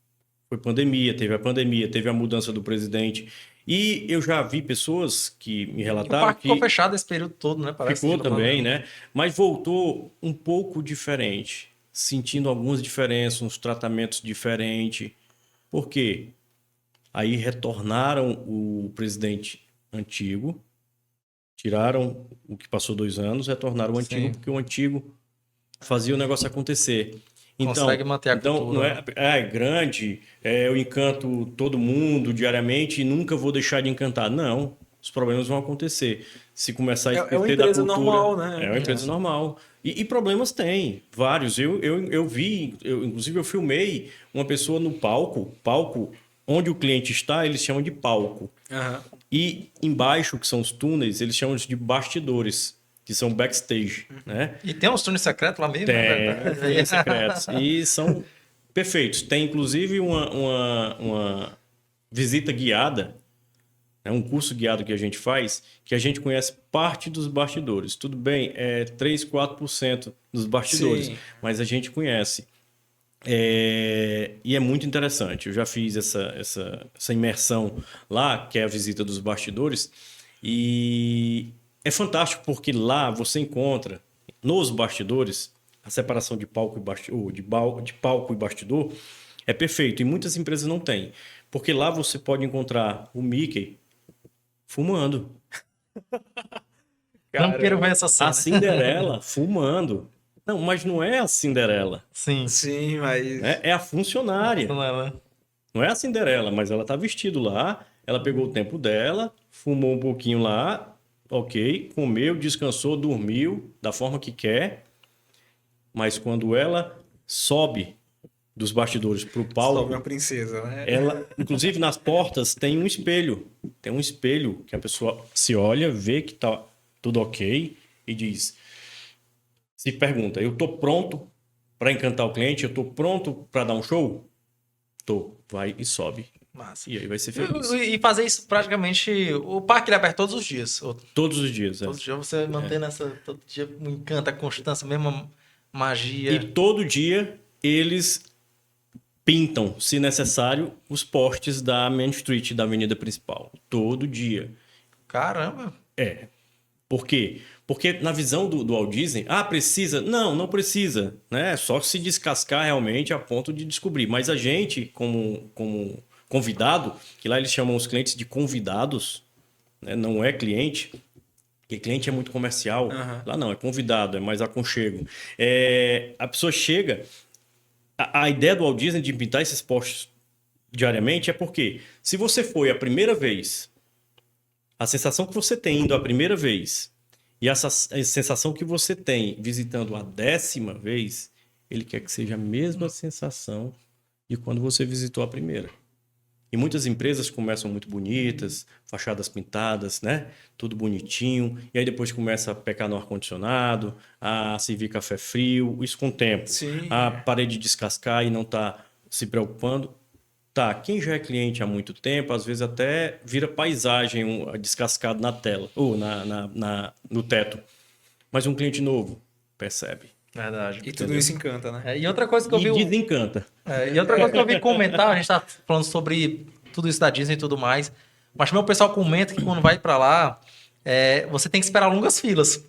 Foi pandemia, teve a mudança do presidente. E eu já vi pessoas que me relataram o parque ficou fechado esse período todo, né? Parece ficou também, né? Mas voltou um pouco diferente, sentindo algumas diferenças, uns tratamentos diferentes. Por quê? Aí retornaram o presidente antigo, tiraram o que passou 2 anos, retornaram o antigo, porque o antigo fazia o negócio acontecer. Então, consegue manter a cultura. Não é grande, eu encanto todo mundo diariamente e nunca vou deixar de encantar. Não, os problemas vão acontecer. Se começar a esquecer uma empresa da cultura, normal, né? É uma empresa normal. E problemas tem, vários. Eu vi, inclusive eu filmei uma pessoa no palco onde o cliente está, eles chamam de palco. E embaixo, que são os túneis, eles chamam de bastidores, que são backstage, né? E tem uns túneis secretos lá mesmo, Tem secretos. E são perfeitos. Tem, inclusive, uma visita guiada É um curso guiado que a gente faz, que a gente conhece parte dos bastidores. Tudo bem, é 3, 4% dos bastidores, Sim. mas a gente conhece. E é muito interessante. Eu já fiz essa imersão lá, que é a visita dos bastidores, e é fantástico porque lá você encontra nos bastidores a separação de palco de palco e bastidor é perfeito e muitas empresas não têm, porque lá você pode encontrar o Mickey fumando, Não quero ver essa a cena. Cinderela fumando. Não, mas não é a Cinderela, Sim. Sim, mas... né? É a funcionária. Não é, né? Não é a Cinderela, mas ela tá vestida lá, ela pegou o tempo dela, fumou um pouquinho lá, ok, comeu, descansou, dormiu da forma que quer, mas quando ela sobe dos bastidores pro Sobe palco, uma princesa, né? ela, inclusive nas portas tem um espelho que a pessoa se olha, vê que tá tudo ok e diz, se pergunta, eu tô pronto para encantar o cliente, eu tô pronto para dar um show? Tô, vai e sobe. Massa. E aí vai ser feliz. E fazer isso praticamente. O parque ele é aberto todos os dias. Todos os dias, Todos os dias você mantendo essa. Todo dia um encanto, a constância, a mesma magia. E todo dia eles pintam, se necessário, os postes da Main Street, da avenida principal. Todo dia. Caramba! É. Por quê? Porque na visão do Walt Disney, precisa? Não, não precisa. Né? Só se descascar realmente a ponto de descobrir. Mas a gente, como convidado, que lá eles chamam os clientes de convidados, né? Não é cliente, porque cliente é muito comercial. Uhum. Lá não, é convidado, é mais aconchego. A pessoa chega... A ideia do Walt Disney de pintar esses postes diariamente é porque se você foi a primeira vez, a sensação que você tem indo a primeira vez e essa sensação que você tem visitando a 10ª vez, ele quer que seja a mesma sensação de quando você visitou a primeira. E muitas empresas começam muito bonitas, fachadas pintadas, né? Tudo bonitinho. E aí depois começa a pecar no ar-condicionado, a servir café frio, isso com o tempo. Sim. A parede descascar e não tá se preocupando. Tá, quem já é cliente há muito tempo, às vezes até vira paisagem descascado na tela, ou no teto. Mas um cliente novo percebe. Verdade. E tudo isso encanta, né? E outra coisa que eu vi. E desencanta. E outra coisa que eu vi comentar, a gente tá falando sobre tudo isso da Disney e tudo mais. Mas também o pessoal comenta que quando vai pra lá, você tem que esperar longas filas.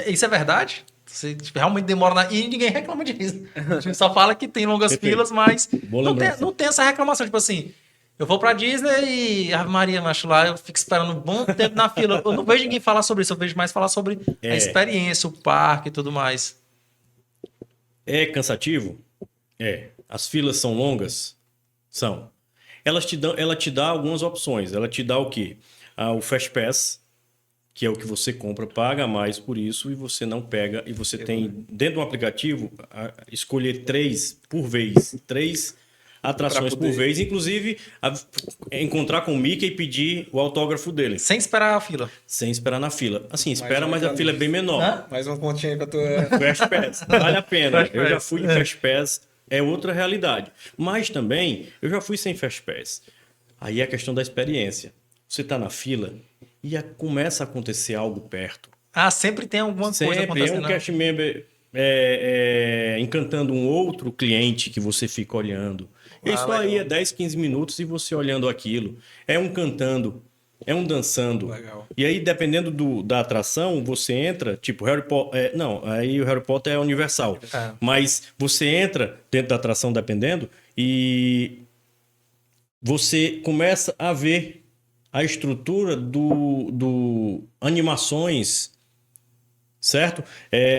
Isso é verdade? Você realmente demora e ninguém reclama disso. A gente só fala que tem longas Perfeito. filas, mas Boa não tem, lembrança. não tem essa reclamação. Tipo assim, eu vou pra Disney e Ave Maria, macho, lá eu fico esperando um bom tempo na fila. Eu não vejo ninguém falar sobre isso, eu vejo mais falar sobre a experiência, o parque e tudo mais. É cansativo? É. As filas são longas? São. Ela te dá algumas opções. Ela te dá o quê? O Fast Pass, que é o que você compra, paga mais por isso e você não pega. E você tem, dentro do aplicativo, escolher 3 por vez. 3 atrações por vez. Inclusive, encontrar com o Mickey e pedir o autógrafo dele. Sem esperar a fila. Sem esperar na fila. Assim, espera, Mais mas a fila é bem menor. Hã? Mais uma pontinha aí pra tua... Fast Pass, vale a pena. Fast Eu já Pass. fui em Fast Pass, é outra realidade. Mas também, eu já fui sem Fast Pass. Aí é a questão da experiência. Você está na fila e começa a acontecer algo perto. Sempre tem alguma coisa Sempre é acontecendo. um cast member encantando um outro cliente que você fica olhando. Isso aí legal. é 10, 15 minutos e você olhando aquilo. É um cantando, é um dançando. Legal. E aí, dependendo da atração, você entra, tipo Harry Potter. Não, aí o Harry Potter é universal. É. Mas você entra dentro da atração, dependendo, e você começa a ver a estrutura do animações, certo?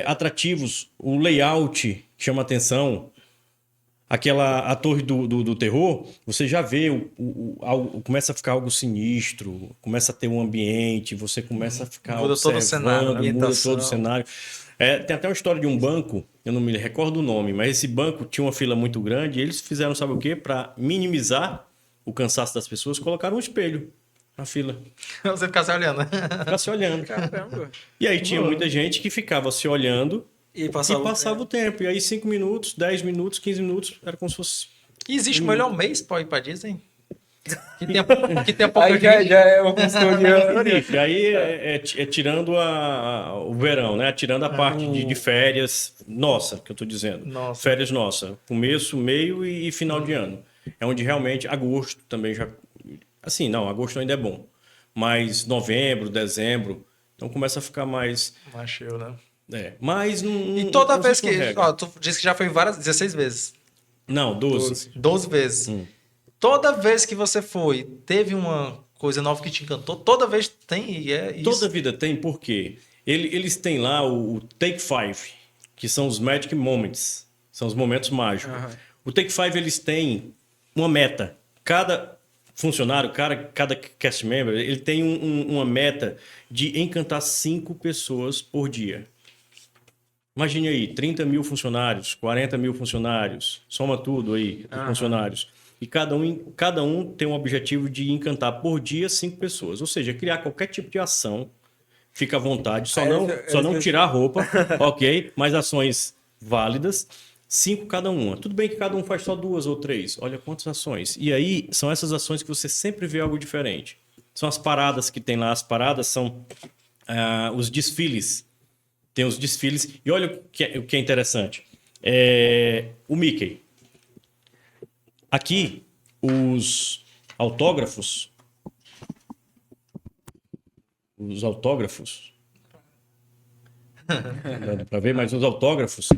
Atrativos, o layout chama atenção. A torre do terror, você já vê, começa a ficar algo sinistro, começa a ter um ambiente, você começa a ficar Muda todo o cenário, muda ambientação. todo o cenário. Tem até uma história de um banco, eu não me recordo o nome, mas esse banco tinha uma fila muito grande e eles fizeram, sabe o quê? Para minimizar o cansaço das pessoas, colocaram um espelho na fila. Você ficar se olhando. Ficar se olhando. Caramba. E aí tinha muita gente que ficava se olhando E e passava o tempo. E aí 5 minutos, 10 minutos, 15 minutos, era como se fosse... E existe o melhor mês para ir para Disney? Que tenha pouca Aí já, gente. já é uma consultoria. Felipe, aí é tirando o verão, né? Tirando a parte de férias nossa, que eu tô dizendo. Nossa. Férias nossa. Começo, meio e final de ano. É onde realmente agosto também já. Assim, não, agosto ainda é bom. Mas novembro, dezembro, então começa a ficar mais. Macho, né? Mas E toda não vez existe uma que. regra. Ó, tu disse que já foi 16 vezes. Não, 12. 12 vezes. Toda vez que você foi, teve uma coisa nova que te encantou? Toda vez tem, e é isso. Toda vida tem, por quê? Eles têm lá o Take Five, que são os Magic Moments, são os momentos mágicos. O Take Five, eles têm uma meta. Cada funcionário, cada cast member, ele tem uma meta de encantar 5 pessoas por dia. Imagine aí, 30 mil funcionários, 40 mil funcionários, soma tudo aí, os funcionários. E cada um tem um objetivo de encantar por dia 5 pessoas. Ou seja, criar qualquer tipo de ação, fica à vontade, só não tirar a roupa, ok? Mas ações válidas, 5 cada uma. Tudo bem que cada um faz só 2 ou 3. Olha quantas ações. E aí, são essas ações que você sempre vê algo diferente. São as paradas que tem lá. As paradas são os desfiles. Tem os desfiles. E olha o que é interessante. O Mickey. Aqui, os autógrafos. Não dá para ver, mas os autógrafos,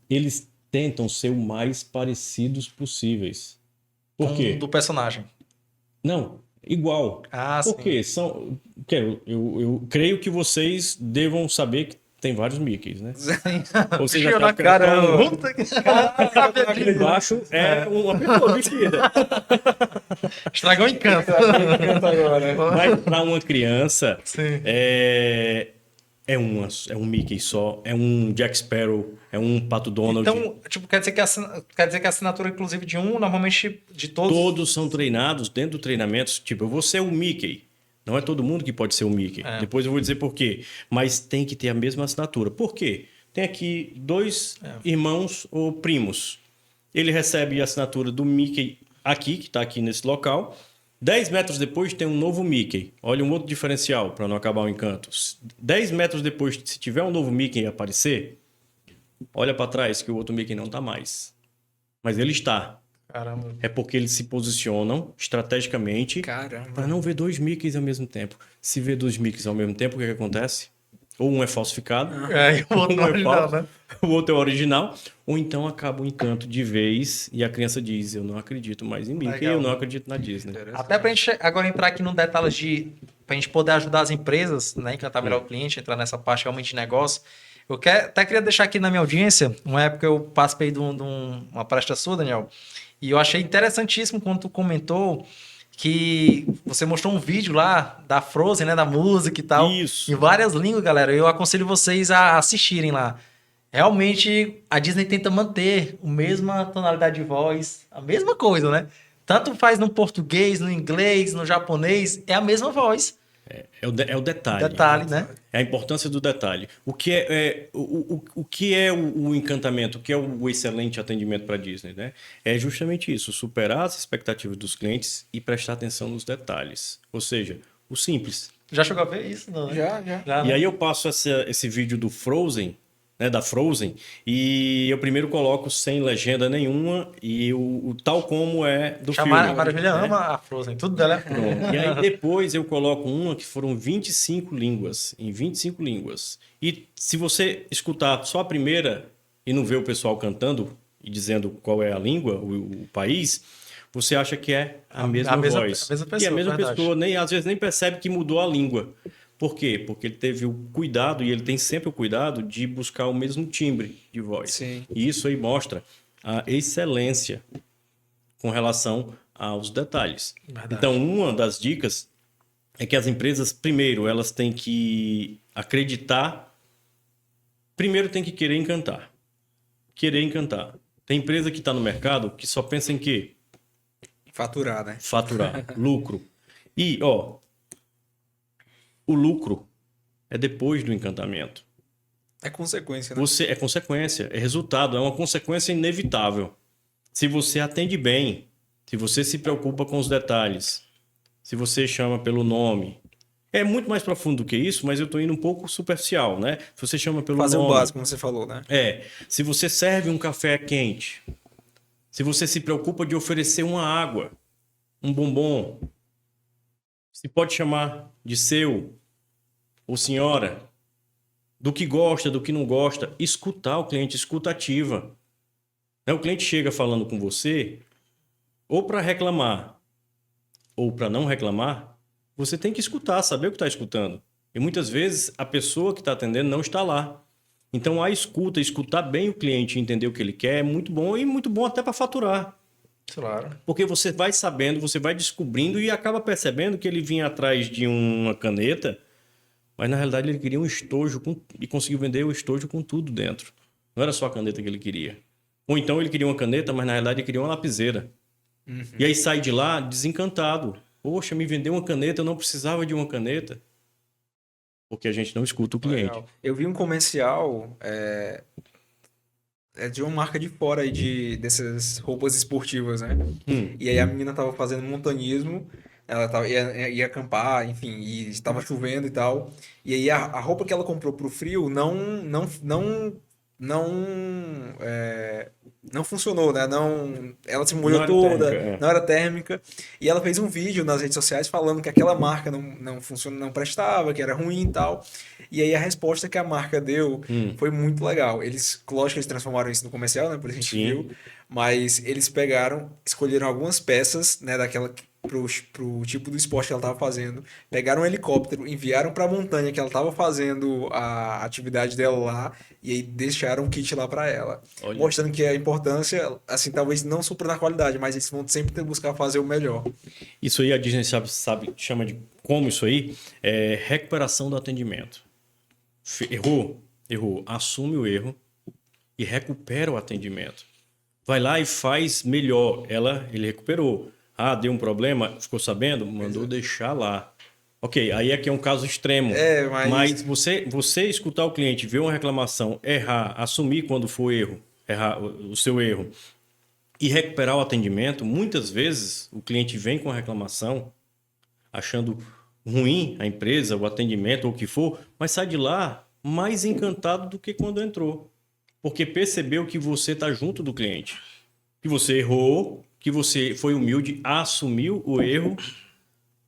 eles tentam ser o mais parecidos possíveis. Por quê? Do personagem. Não, igual. Ah, Por sim. quê? Eu creio que vocês devam saber que tem vários Mickeys, né? Ou seja, Cheio na cara. Puta que aqui embaixo é uma pessoa vestida. Estragou o encanto. Mas para uma criança, Sim. é um Mickey só, é um Jack Sparrow, é um Pato Donald. Então, tipo, quer dizer que a assinatura, inclusive, de um, normalmente de todos. Todos são treinados dentro do treinamento. Tipo, eu vou ser o Mickey. Não é todo mundo que pode ser o Mickey. Depois eu vou dizer por quê. Mas tem que ter a mesma assinatura. Por quê? Tem aqui 2 irmãos ou primos. Ele recebe a assinatura do Mickey aqui, que está aqui nesse local. 10 metros depois tem um novo Mickey. Olha um outro diferencial para não acabar o encanto. 10 metros depois, se tiver um novo Mickey aparecer, olha para trás que o outro Mickey não está mais. Mas ele está. Caramba. É porque eles se posicionam estrategicamente para não ver 2 Mickeys ao mesmo tempo. Se vê 2 Mickeys ao mesmo tempo, o que acontece? Ou um é falsificado, E o outro um é original, falso, né? o outro é original, ou então acaba o encanto de vez e a criança diz, eu não acredito mais em Mickey, Legal. eu não acredito na Disney. Até pra gente agora entrar aqui no detalhe pra gente poder ajudar as empresas, né, encantar melhor o cliente, entrar nessa parte realmente de negócio. Até queria deixar aqui na minha audiência, uma época eu participei de uma palestra sua, Daniel, e eu achei interessantíssimo quando tu comentou que você mostrou um vídeo lá da Frozen, né, da música e tal. Isso. Em várias línguas, galera. Eu aconselho vocês a assistirem lá. Realmente, a Disney tenta manter a mesma tonalidade de voz, a mesma coisa, né? Tanto faz no português, no inglês, no japonês, é a mesma voz. É o detalhe. Detalhe, né? É a importância do detalhe. O que é o encantamento? O que é o excelente atendimento para a Disney? Né? É justamente isso, superar as expectativas dos clientes e prestar atenção nos detalhes. Ou seja, o simples. Já chegou a ver isso? Não, né? Já. Já, E né? aí eu passo esse vídeo do Frozen, né, da Frozen, e eu primeiro coloco sem legenda nenhuma e o tal como é do filme. A Maravilha né? ama a Frozen, tudo dela é Frozen. Pronto. E aí depois eu coloco uma que foram 25 línguas, em 25 línguas. E se você escutar só a primeira e não ver o pessoal cantando e dizendo qual é a língua, o país, você acha que é a mesma voz. a mesma pessoa, e a mesma verdade. pessoa às vezes nem percebe que mudou a língua. Por quê? Porque ele teve o cuidado, e ele tem sempre o cuidado de buscar o mesmo timbre de voz. Sim. E isso aí mostra a excelência com relação aos detalhes. Verdade. Então, uma das dicas é que as empresas, primeiro, elas têm que acreditar, primeiro tem que querer encantar. Querer encantar. Tem empresa que está no mercado que só pensa em quê? Faturar, né? Faturar, lucro. E, o lucro é depois do encantamento. É consequência, né? É consequência, é resultado, é uma consequência inevitável. Se você atende bem, se você se preocupa com os detalhes, se você chama pelo nome, é muito mais profundo do que isso, mas eu estou indo um pouco superficial, né? Se você chama pelo Fazer nome... o básico, como você falou, né? Se você serve um café quente, se você se preocupa de oferecer uma água, um bombom, se pode chamar de seu ou senhora, do que gosta, do que não gosta, escutar o cliente, escuta ativa. O cliente chega falando com você, ou para reclamar, ou para não reclamar, você tem que escutar, saber o que está escutando. E muitas vezes a pessoa que está atendendo não está lá. Então a escuta, escutar bem o cliente, entender o que ele quer, é muito bom e muito bom até para faturar. Claro. Porque você vai sabendo, você vai descobrindo e acaba percebendo que ele vinha atrás de uma caneta, mas na realidade ele queria um estojo e conseguiu vender o estojo com tudo dentro. Não era só a caneta que ele queria. Ou então ele queria uma caneta, mas na realidade ele queria uma lapiseira. E aí sai de lá desencantado. Poxa, me vendeu uma caneta, eu não precisava de uma caneta. Porque a gente não escuta o cliente. Legal. Eu vi um comercial de uma marca de fora aí dessas roupas esportivas, né? E aí a menina tava fazendo montanismo, ia acampar, enfim, e estava chovendo e tal. E aí a roupa que ela comprou pro frio não funcionou, né? Ela se molhou Não era toda, térmica, não era térmica. E ela fez um vídeo nas redes sociais falando que aquela marca não funciona, não prestava, que era ruim e tal. E aí a resposta que a marca deu foi muito legal. Lógico que eles transformaram isso no comercial, né? Por isso a gente Sim. viu. Mas eles escolheram algumas peças, né, daquela pro tipo do esporte que ela estava fazendo, pegaram um helicóptero, enviaram para a montanha que ela estava fazendo a atividade dela lá e aí deixaram o kit lá para ela, Olha. mostrando que a importância, assim, talvez não supra na qualidade, mas eles vão sempre buscar fazer o melhor. Isso aí a Disney chama de como isso aí? É recuperação do atendimento. Errou, assume o erro e recupera o atendimento. Vai lá e faz melhor. Ele recuperou. Ah, deu um problema, ficou sabendo? Mandou deixar lá. Ok, aí aqui é um caso extremo. Mas você escutar o cliente, ver uma reclamação, errar, assumir quando for errar o seu erro e recuperar o atendimento, muitas vezes o cliente vem com a reclamação achando ruim a empresa, o atendimento ou o que for, mas sai de lá mais encantado do que quando entrou. Porque percebeu que você está junto do cliente. Que você errou, que você foi humilde, assumiu o erro,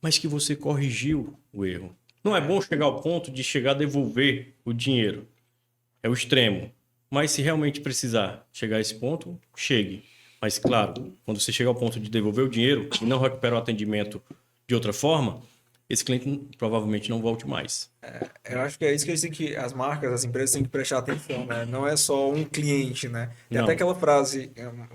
mas que você corrigiu o erro. Não é bom chegar ao ponto de chegar a devolver o dinheiro. É o extremo. Mas se realmente precisar chegar a esse ponto, chegue. Mas, claro, quando você chega ao ponto de devolver o dinheiro e não recupera o atendimento de outra forma, esse cliente provavelmente não volte mais. Eu acho que é isso que as marcas, as empresas têm que prestar atenção, né? Não é só um cliente, né? Tem Não. até aquela frase,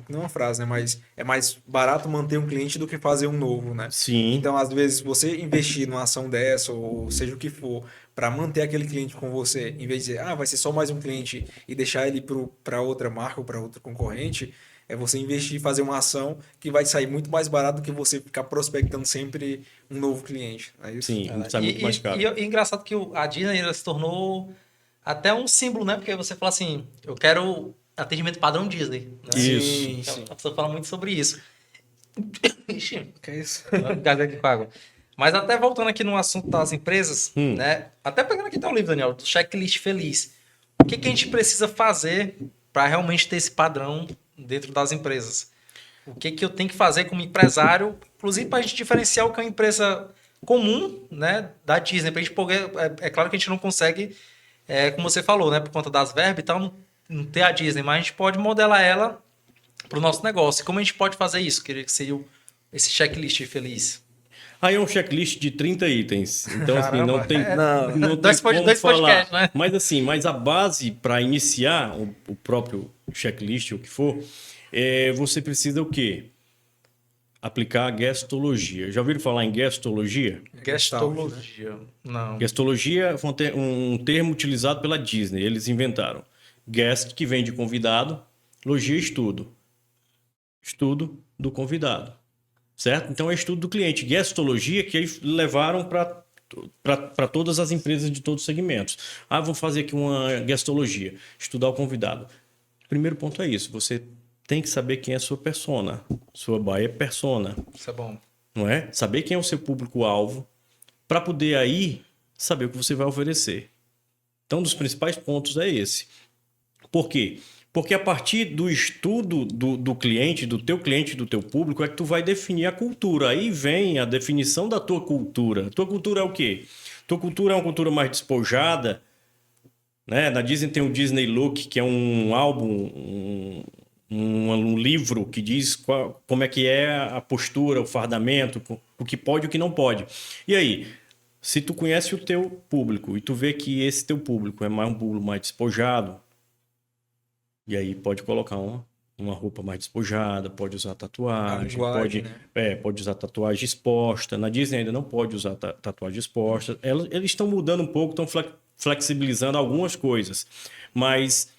não é uma frase, né? Mas é mais barato manter um cliente do que fazer um novo, né? Sim. Então, às vezes, você investir numa ação dessa, ou seja o que for, para manter aquele cliente com você, em vez de dizer, vai ser só mais um cliente e deixar ele para outra marca ou para outro concorrente, é você investir e fazer uma ação que vai sair muito mais barato do que você ficar prospectando sempre um novo cliente. É isso? Sim, sai muito mais caro. E engraçado que a Disney ela se tornou até um símbolo, né? Porque você fala assim, eu quero atendimento padrão Disney. Né? Isso. Então, a pessoa fala muito sobre isso. Ixi, Que é isso? gasguei aqui com água. Mas até voltando aqui no assunto das empresas, né? Até pegando aqui teu livro, Daniel, do Checklist Feliz. O que a gente precisa fazer para realmente ter esse padrão dentro das empresas? O que eu tenho que fazer como empresário, inclusive para a gente diferenciar o que é uma empresa comum, né, da Disney, para a gente poder, é claro que a gente não consegue, como você falou, né, por conta das verbas e tal, não ter a Disney, mas a gente pode modelar ela para o nosso negócio. E como a gente pode fazer isso? Queria que seria esse checklist feliz. Aí é um checklist de 30 itens. Então, assim, não tem, não tem Dois como podcast, falar. né? Mas a base para iniciar o próprio checklist, o que for, você precisa o quê? Aplicar a gestologia. Já ouviram falar em gestologia? Gestologia. Não. Gestologia foi um termo utilizado pela Disney. Eles inventaram. Guest, que vem de convidado. Logia, estudo. Estudo do convidado. Certo? Então, é estudo do cliente. Gestologia que eles levaram para todas as empresas de todos os segmentos. Vou fazer aqui uma gestologia. Estudar o convidado. O primeiro ponto é isso. Você tem que saber quem é a sua persona, sua buyer persona, Isso é bom. não é? Saber quem é o seu público-alvo, para poder aí saber o que você vai oferecer. Então, um dos principais pontos é esse. Por quê? Porque a partir do estudo do cliente, do teu público, é que tu vai definir a cultura. Aí vem a definição da tua cultura. Tua cultura é o quê? Tua cultura é uma cultura mais despojada, né? Na Disney tem o Disney Look, que é um álbum, um livro que diz como é que é a postura, o fardamento, o que pode e o que não pode. E aí, se tu conhece o teu público e tu vê que esse teu público é mais um público mais despojado, e aí pode colocar uma roupa mais despojada, pode usar tatuagem, linguagem, pode usar tatuagem exposta. Na Disney ainda não pode usar tatuagem exposta. Eles estão mudando um pouco, estão flexibilizando algumas coisas. Mas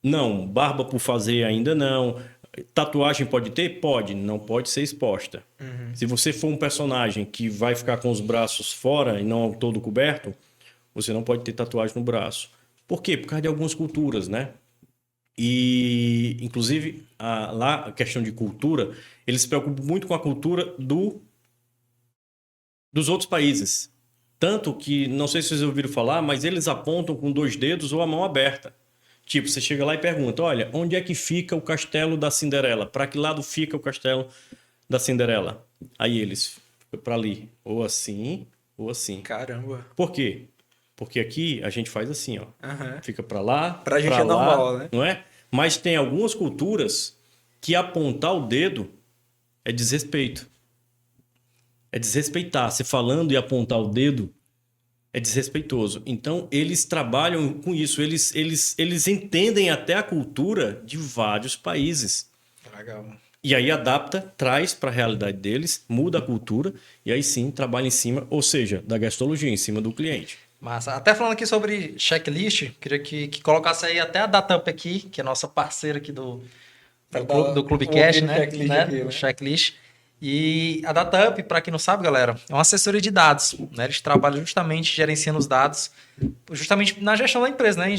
não, barba por fazer ainda não. Tatuagem pode ter? Pode, não pode ser exposta. Se você for um personagem que vai ficar com os braços fora e não todo coberto, você não pode ter tatuagem no braço. Por quê? Por causa de algumas culturas, né? E, inclusive, lá a questão de cultura, eles se preocupam muito com a cultura dos outros países. Tanto que, não sei se vocês ouviram falar, mas eles apontam com 2 dedos ou a mão aberta. Tipo, você chega lá e pergunta, olha, onde é que fica o castelo da Cinderela? Para que lado fica o castelo da Cinderela? Aí eles, fica para ali, ou assim, ou assim. Caramba. Por quê? Porque aqui a gente faz assim, ó. Aham. Fica para lá, Pra gente pra é lá, normal, né? não é? Mas tem algumas culturas que apontar o dedo é desrespeito. É desrespeitar. Você falando e apontar o dedo é desrespeitoso. Então, eles trabalham com isso. Eles entendem até a cultura de vários países. Legal. E aí adapta, traz para a realidade deles, muda a cultura e aí sim trabalha em cima, ou seja, da gastologia, em cima do cliente. Massa. Até falando aqui sobre checklist, queria que colocasse aí até a Datap aqui, que é nossa parceira aqui do Clube Cash, né? Checklist né? aqui, né? O checklist. E a Datap, para quem não sabe, galera, é uma assessoria de dados, né? Eles trabalham justamente gerenciando os dados, justamente na gestão da empresa, né?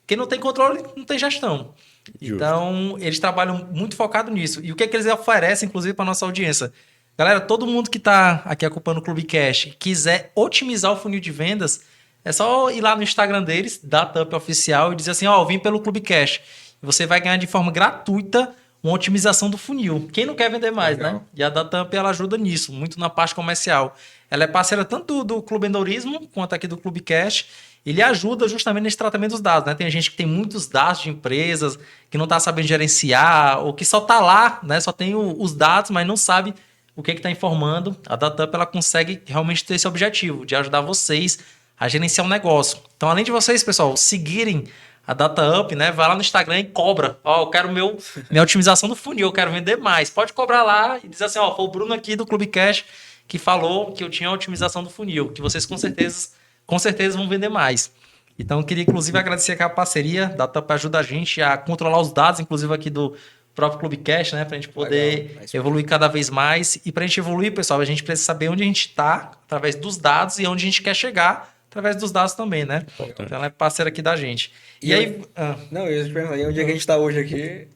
Quem não tem controle, não tem gestão. Justo. Então, eles trabalham muito focado nisso. E o que é que eles oferecem, inclusive, para nossa audiência? Galera, todo mundo que está aqui acompanhando o Clube Cash quiser otimizar o funil de vendas, é só ir lá no Instagram deles, Datap Oficial, e dizer assim, ó, eu vim pelo Clube Cash. E você vai ganhar de forma gratuita uma otimização do funil. Quem não quer vender mais, Legal. né? E a Datap, ela ajuda nisso, muito na parte comercial. Ela é parceira tanto do Clube Endorismo quanto aqui do Clube Cash. Ele ajuda justamente nesse tratamento dos dados, né? Tem gente que tem muitos dados de empresas, que não está sabendo gerenciar, ou que só está lá, né? Só tem os dados, mas não sabe o que está informando. A Datap, ela consegue realmente ter esse objetivo, de ajudar vocês a gerenciar um negócio. Então, além de vocês, pessoal, seguirem a DataUp, né? Vai lá no Instagram e cobra. Ó, eu quero minha otimização do funil, eu quero vender mais. Pode cobrar lá e dizer assim, ó, foi o Bruno aqui do Clube Cash que falou que eu tinha a otimização do funil, que vocês com certeza vão vender mais. Então, eu queria, inclusive, agradecer aqui a parceria. A DataUp ajuda a gente a controlar os dados, inclusive aqui do próprio Clube Cash, né? Pra gente poder Legal. evoluir cada vez mais. E pra gente evoluir, pessoal, a gente precisa saber onde a gente está, através dos dados, e onde a gente quer chegar, através dos dados também, né? Então, ela é parceira aqui da gente. E aí... Não, eu ia te perguntar, e onde é que a gente tá hoje aqui?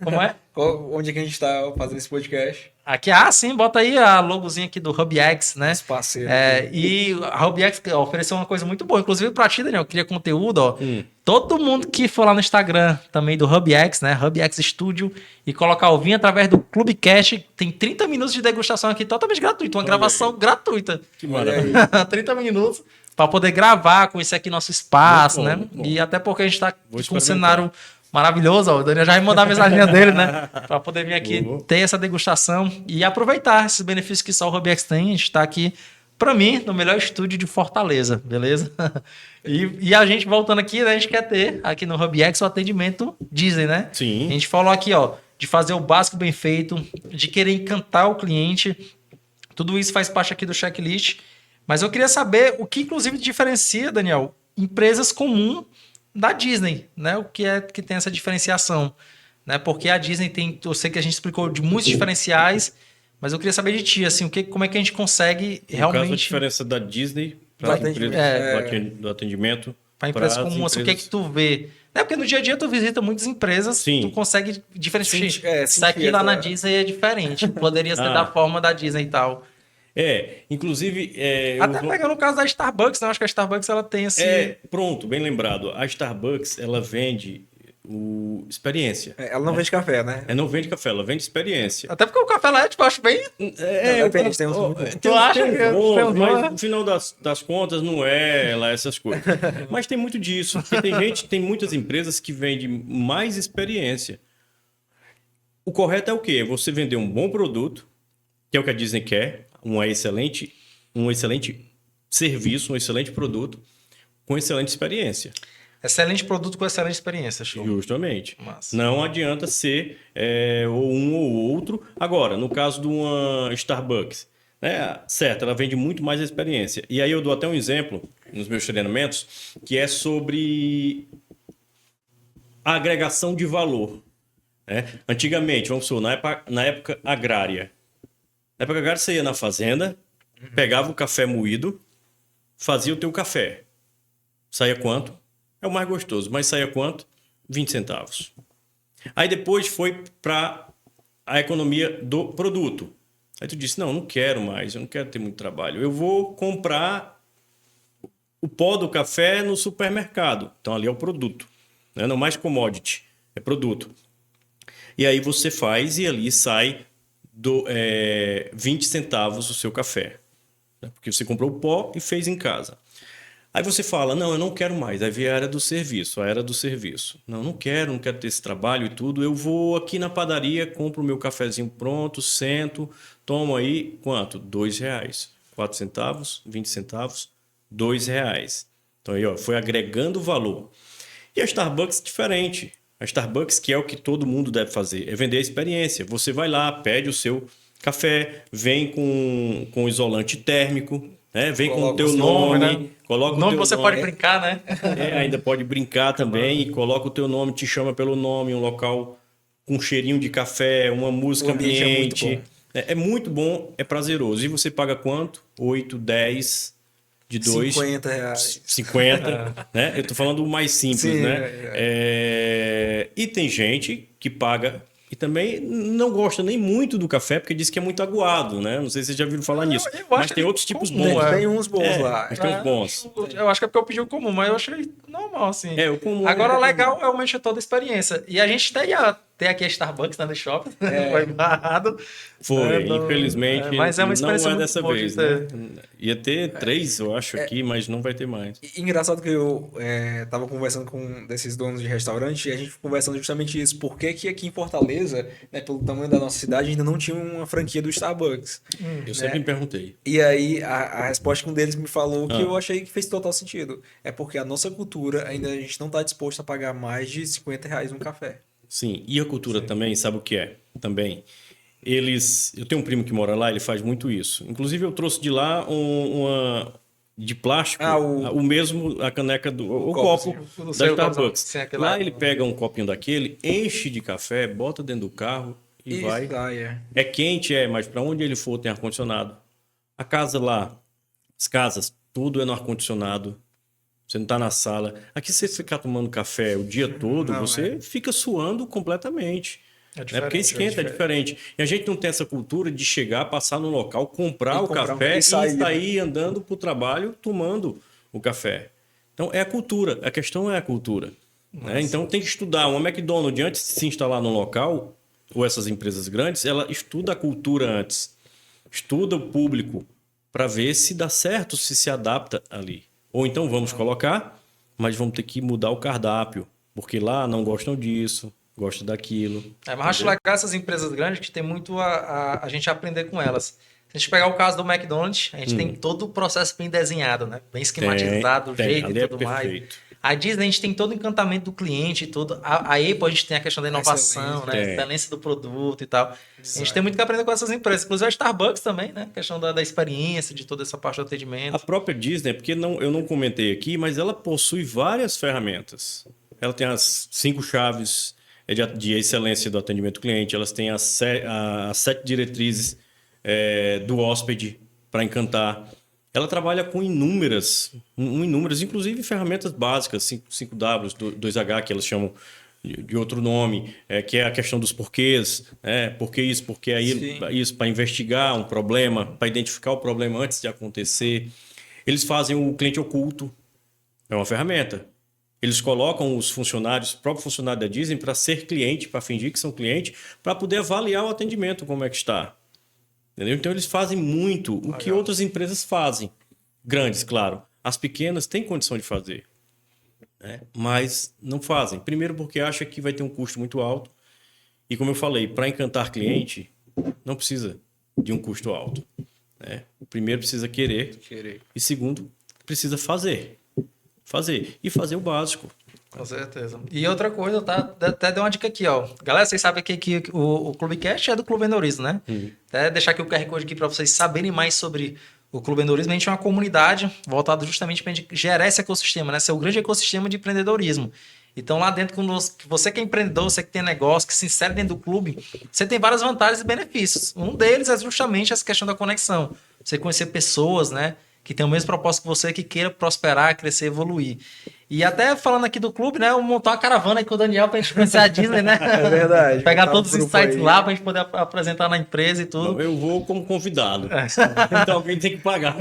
Como é? Onde é que a gente tá fazendo esse podcast? Aqui, sim, bota aí a logozinha aqui do HubX, né? Esse parceiro. E a HubX ofereceu uma coisa muito boa, inclusive pra ti, Daniel, cria conteúdo, ó. Todo mundo que for lá no Instagram também do HubX, né? HubX Studio, e colocar o vinho através do Clube Cash, tem 30 minutos de degustação aqui totalmente gratuito, uma gravação gratuita. Que maravilha. 30 minutos para poder gravar, conhecer aqui nosso espaço, Muito bom, né? muito bom. E até porque a gente tá Vou com um experimentar. cenário maravilhoso, ó. O Daniel já vai mandar a mensagem dele, né? Para poder vir aqui ter essa degustação e aproveitar esses benefícios que só o HubX tem. A gente está aqui, para mim, no melhor estúdio de Fortaleza, beleza? E a gente, voltando aqui, né, a gente quer ter aqui no HubX o atendimento Disney, né? Sim. A gente falou aqui, ó, de fazer o básico bem feito, de querer encantar o cliente. Tudo isso faz parte aqui do checklist. Mas eu queria saber o que, inclusive, diferencia, Daniel, empresas comuns da Disney, né? O que é que tem essa diferenciação, né? Porque a Disney tem, eu sei que a gente explicou de muitos diferenciais, mas eu queria saber de ti, assim, como é que a gente consegue No caso, a realmente diferença da Disney Do para atendimento. do atendimento para empresas comuns, assim, o que é que tu vê? É porque no dia a dia tu visita muitas empresas, Sim. tu consegue diferenciar. Isso sentir aqui lá na essa- Disney é diferente. Poderia ser da forma da Disney e tal. Inclusive... Até pegando o caso da Starbucks, né? Eu acho que a Starbucks ela tem esse. Pronto, bem lembrado. A Starbucks, ela vende experiência. Ela não vende café, né? Ela não vende café, ela vende experiência. Até porque o café lá, tipo, eu acho bem. Não, depende, tem uns muito bons. Tu acha que tem uns bons, tem uns mas bons? no final das contas não é lá essas coisas. Mas tem muito disso. Porque tem muitas empresas que vendem mais experiência. O correto é o quê? Você vender um bom produto, que é o que a Disney quer, um excelente serviço, um excelente produto, com excelente experiência. Excelente produto com excelente experiência, show. Justamente. Massa. Não adianta ser ou um ou outro. Agora, no caso de uma Starbucks, né, certo, ela vende muito mais experiência. E aí eu dou até um exemplo nos meus treinamentos, que é sobre a agregação de valor. Né? Antigamente, vamos supor, na época agrária. Na época agrária, você ia na fazenda, pegava o café moído, fazia o teu café. Saía quanto? É o mais gostoso, mas saía quanto? 20 centavos. Aí depois foi para a economia do produto. Aí tu disse, não quero mais, eu não quero ter muito trabalho. Eu vou comprar o pó do café no supermercado. Então ali é o produto, né? Não mais commodity, é produto. E aí você faz e ali sai 20 centavos o seu café. Né? Porque você comprou o pó e fez em casa. Aí você fala, não, eu não quero mais. Aí vem a era do serviço, a era do serviço. Não quero ter esse trabalho e tudo. Eu vou aqui na padaria, compro o meu cafezinho pronto, sento, tomo aí, quanto? R$2. 4 centavos, 20 centavos, R$2. Então aí, ó, foi agregando valor. E a Starbucks diferente. A Starbucks, que é o que todo mundo deve fazer, é vender a experiência. Você vai lá, pede o seu café, vem com isolante térmico, né? Vem com o teu nome, né? coloca O nome teu você pode brincar, né? ainda pode brincar também e coloca o teu nome, te chama pelo nome, um local com cheirinho de café, uma música O ambiente é muito ambiente. bom. É muito bom, é prazeroso. E você paga quanto? 8, 10, de 2... R$50. 50, né? Eu tô falando o mais simples, Sim, né? E tem gente que paga e também não gosta nem muito do café porque diz que é muito aguado, né? Não sei se vocês já viram falar nisso. eu acho Mas que tem outros tipos comum, bons. Tem uns bons lá. Mas tem uns bons. Eu acho que é porque eu pedi o comum, mas eu achei normal, assim. O comum. Agora, o legal é o mexer toda a experiência. E a gente tem aqui a Starbucks, né, no shopping. Não foi barrado. Foi, infelizmente. Mas é uma experiência não é muito dessa boa de vez, ter. né? Ia ter 3, eu acho, aqui, mas não vai ter mais. E engraçado que eu tava conversando com um desses donos de restaurante e a gente conversando justamente isso. Por que que aqui em Fortaleza, né, pelo tamanho da nossa cidade, ainda não tinha uma franquia do Starbucks? Eu sempre me perguntei. E aí a resposta que um deles me falou que eu achei que fez total sentido. É porque a nossa cultura ainda a gente não tá disposto a pagar mais de R$50 um café. Sim, e a cultura também, sabe o que é? Também. Eu tenho um primo que mora lá, ele faz muito isso. Inclusive, eu trouxe de lá uma de plástico, o mesmo, a caneca o copo da Starbucks. Sim, lá ele pega um copinho daquele, enche de café, bota dentro do carro e vai. É quente, mas para onde ele for tem ar-condicionado. A casa lá, as casas, tudo é no ar-condicionado. Você não está na sala. Aqui, se você ficar tomando café o dia todo, você fica suando completamente. Porque esquenta, é diferente. E a gente não tem essa cultura de chegar, passar no local, comprar o café e sair andando para o trabalho tomando o café. Então, é a cultura. A questão é a cultura. Né? Então, tem que estudar. Uma McDonald's, antes de se instalar no local, ou essas empresas grandes, ela estuda a cultura antes. Estuda o público para ver se dá certo, se adapta ali. Ou então vamos colocar, mas vamos ter que mudar o cardápio, porque lá não gostam disso, gostam daquilo. Mas acho legal essas empresas grandes que tem muito a gente aprender com elas. Se a gente pegar o caso do McDonald's, a gente tem todo o processo bem desenhado, né? Bem esquematizado, o jeito e tudo mais. A Disney, a gente tem todo o encantamento do cliente, tudo. A Apple, a gente tem a questão da inovação, né? A excelência do produto e tal. A gente tem muito que aprender com essas empresas. Inclusive a Starbucks também, né? A questão da experiência, de toda essa parte do atendimento. A própria Disney, porque eu não comentei aqui, mas ela possui várias ferramentas. Ela tem as 5 chaves de excelência do atendimento ao cliente. Elas têm as 7 diretrizes do hóspede para encantar. ela trabalha com inúmeras, inclusive ferramentas básicas, 5Ws, 2H, que elas chamam de outro nome, que é a questão dos porquês, por que isso, por que isso, para investigar um problema, para identificar o problema antes de acontecer. Eles fazem o cliente oculto, é uma ferramenta. Eles colocam os funcionários, o próprio funcionário da Disney, para ser cliente, para fingir que são cliente, para poder avaliar o atendimento, como é que está. Entendeu? Então, eles fazem muito o que outras empresas fazem. Grandes, claro. As pequenas têm condição de fazer, né? Mas não fazem. Primeiro porque acha que vai ter um custo muito alto. E como eu falei, para encantar cliente, não precisa de um custo alto, né? Primeiro precisa querer. E segundo, precisa fazer. E fazer o básico. Com certeza. E outra coisa, tá? Até dei uma dica aqui, ó. Galera, vocês sabem que o Clubecast é do Clube Endorismo, né? Até deixar aqui o QR Code aqui para vocês saberem mais sobre o Clube Endorismo. A gente é uma comunidade voltada justamente para gerar esse ecossistema, né? Esse é o grande ecossistema de empreendedorismo. Então, lá dentro, você que é empreendedor, você que tem negócio, que se insere dentro do clube, você tem várias vantagens e benefícios. Um deles é justamente essa questão da conexão. Você conhecer pessoas, né? Que tem o mesmo propósito que você, que queira prosperar, crescer, evoluir. E até falando aqui do clube, né? Eu montar uma caravana aí com o Daniel pra gente conhecer a Disney, né? É verdade. Pegar todos os insights lá pra gente poder apresentar na empresa e tudo. Não, eu vou como convidado. Então alguém tem que pagar.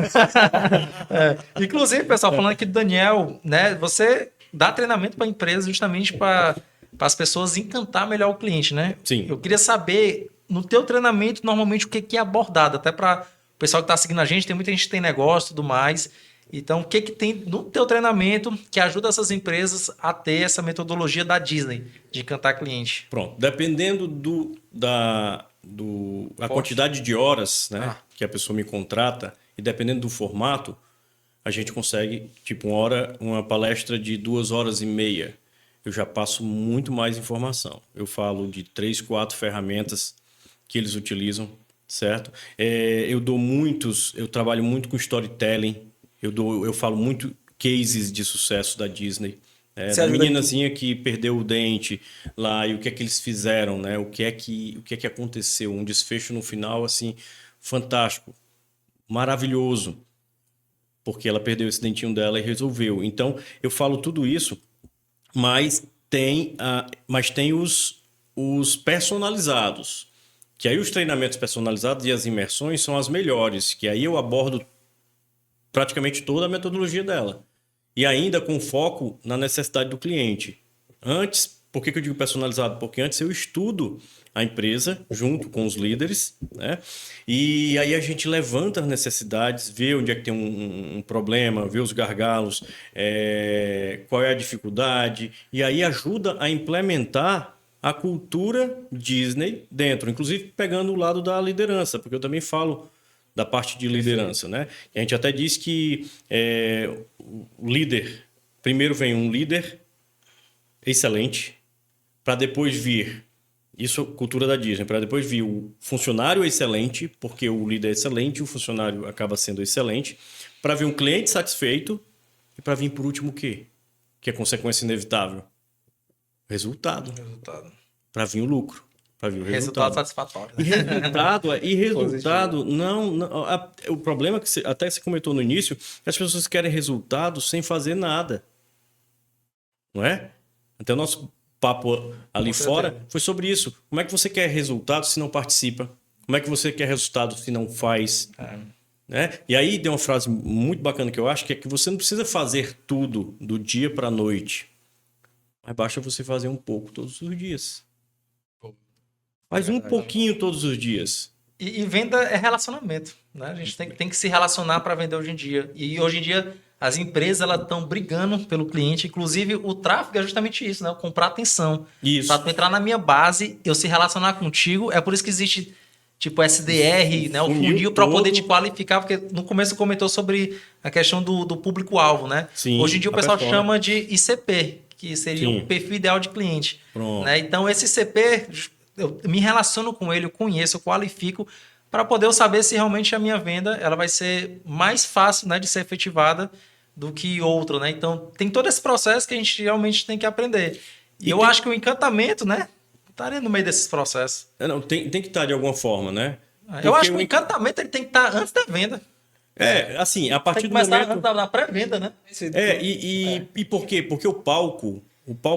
Inclusive, pessoal, falando aqui do Daniel, né? Você dá treinamento para a empresa justamente para as pessoas encantar melhor o cliente, né? Sim. Eu queria saber, no teu treinamento, normalmente o que é abordado, até para o pessoal que está seguindo a gente, tem muita gente que tem negócio e tudo mais. Então, o que tem no teu treinamento que ajuda essas empresas a ter essa metodologia da Disney, de encantar cliente? Pronto. Dependendo da quantidade de horas, né, que a pessoa me contrata, e dependendo do formato, a gente consegue, tipo, uma palestra de 2h30. Eu já passo muito mais informação. Eu falo de 3, 4 ferramentas que eles utilizam, certo? Eu trabalho muito com storytelling. Eu falo muito cases de sucesso da Disney. Da meninazinha que perdeu o dente lá e o que é que eles fizeram, né? O que é que aconteceu? Um desfecho no final, assim, fantástico, maravilhoso, porque ela perdeu esse dentinho dela e resolveu. Então, eu falo tudo isso, mas tem os personalizados, que aí os treinamentos personalizados e as imersões são as melhores, que aí eu abordo praticamente toda a metodologia dela. E ainda com foco na necessidade do cliente. Antes, por que eu digo personalizado? Porque antes eu estudo a empresa junto com os líderes, né? E aí a gente levanta as necessidades, vê onde é que tem um problema, vê os gargalos, qual é a dificuldade, e aí ajuda a implementar a cultura Disney dentro, inclusive pegando o lado da liderança, porque eu também falo da parte de liderança, né? A gente até diz que o líder, primeiro vem um líder excelente, para depois vir, isso é cultura da Disney, para depois vir o funcionário excelente, porque o líder é excelente, o funcionário acaba sendo excelente, para vir um cliente satisfeito e para vir por último o quê? Que é consequência inevitável. Resultado. Para vir o lucro. Para vir o resultado satisfatório. Né? E resultado não o problema que até você comentou no início, é as pessoas querem resultado sem fazer nada. Não é? Até o nosso papo ali fora foi sobre isso. Como é que você quer resultado se não participa? Como é que você quer resultado se não faz? Né? E aí tem uma frase muito bacana que eu acho, que é que você não precisa fazer tudo do dia para a noite. Mas basta você fazer um pouco todos os dias. Faz um pouquinho todos os dias. E venda é relacionamento, né? A gente tem que se relacionar para vender hoje em dia. E hoje em dia as empresas estão brigando pelo cliente. Inclusive o tráfego é justamente isso, né? Comprar atenção. Isso. Para tu entrar na minha base, eu se relacionar contigo. É por isso que existe tipo SDR, né? O funil para poder te qualificar. Porque no começo você comentou sobre a questão do público-alvo, né? Sim, hoje em dia o pessoal chama de ICP, que seria o perfil ideal de cliente. Né? Então esse ICP... eu me relaciono com ele, eu conheço, eu qualifico para poder eu saber se realmente a minha venda ela vai ser mais fácil, né, de ser efetivada do que outra, né? Então tem todo esse processo que a gente realmente tem que aprender. E eu acho que o encantamento, né, estaria no meio desses processos. Não, tem que estar de alguma forma, né? Eu acho que o encantamento ele tem que estar antes da venda. Assim, a Tem partir que do começar momento... na pré-venda, né? E por quê? Porque o palco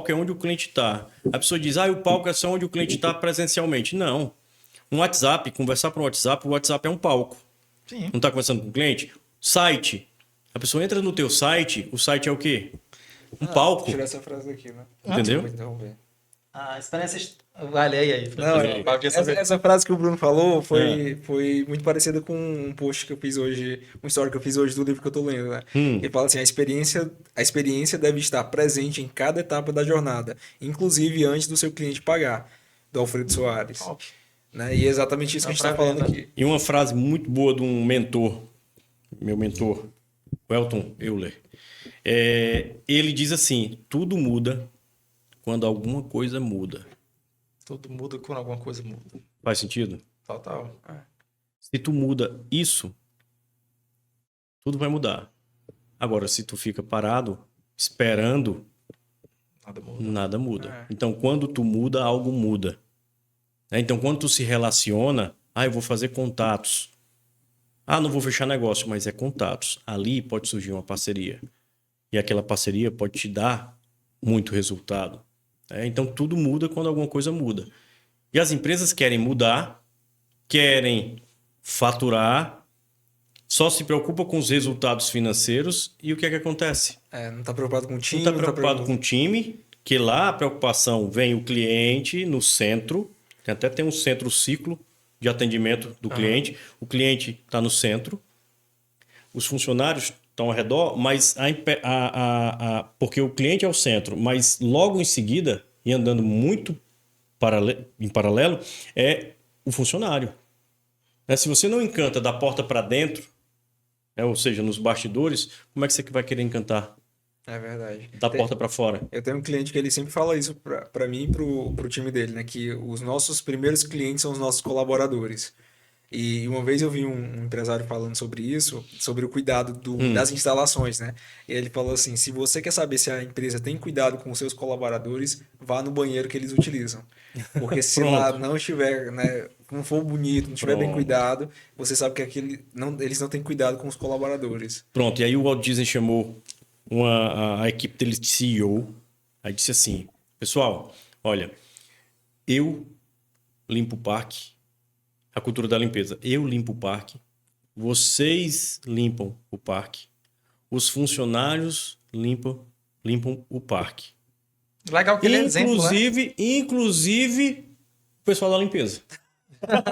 é onde o cliente está. A pessoa diz, o palco é só onde o cliente está presencialmente. Não. Um WhatsApp, conversar por um WhatsApp, o WhatsApp é um palco. Sim. Não está conversando com o cliente? Site. A pessoa entra no teu site, o site é o quê? Um palco. Vou tirar essa frase daqui, né? Entendeu? Vou interromper. A experiência... Vale, aí. Não, essa frase que o Bruno falou foi muito parecida com um post que eu fiz hoje, uma história que eu fiz hoje do livro que eu tô lendo, né? Ele fala assim, a experiência deve estar presente em cada etapa da jornada, inclusive antes do seu cliente pagar, do Alfredo Soares. Né? E é exatamente isso que a gente está falando aqui. E uma frase muito boa de um mentor, meu mentor, o Elton Euler. Ele diz assim, tudo muda quando alguma coisa muda. Tudo muda quando alguma coisa muda. Faz sentido? Total. Se tu muda isso, tudo vai mudar. Agora, se tu fica parado, esperando, nada muda. Então, quando tu muda, algo muda. Então, quando tu se relaciona, eu vou fazer contatos. Não vou fechar negócio, mas é contatos. Ali pode surgir uma parceria. E aquela parceria pode te dar muito resultado. Então, tudo muda quando alguma coisa muda. E as empresas querem mudar, querem faturar, só se preocupa com os resultados financeiros e o que é que acontece? Não está preocupado com o time. Não está preocupado com o time, que lá a preocupação vem o cliente no centro, até tem um centro ciclo de atendimento do cliente. O cliente está no centro, os funcionários estão ao redor, mas porque o cliente é o centro, mas logo em seguida, e andando muito em paralelo, é o funcionário. Se você não encanta da porta para dentro, ou seja, nos bastidores, como é que você vai querer encantar? É verdade. Da porta para fora. Eu tenho um cliente que ele sempre fala isso para mim e pro time dele, né? Que os nossos primeiros clientes são os nossos colaboradores. E uma vez eu vi um empresário falando sobre isso, sobre o cuidado das instalações, né? E ele falou assim, se você quer saber se a empresa tem cuidado com os seus colaboradores, vá no banheiro que eles utilizam. Porque se lá não estiver, né, não for bonito, não estiver bem cuidado, você sabe que eles não têm cuidado com os colaboradores. Pronto, e aí o Walt Disney chamou a equipe dele de CEO, aí disse assim, pessoal, olha, eu limpo o parque, a cultura da limpeza. Eu limpo o parque, vocês limpam o parque, os funcionários limpam o parque. Legal que ele é exemplo, né? Inclusive o pessoal da limpeza.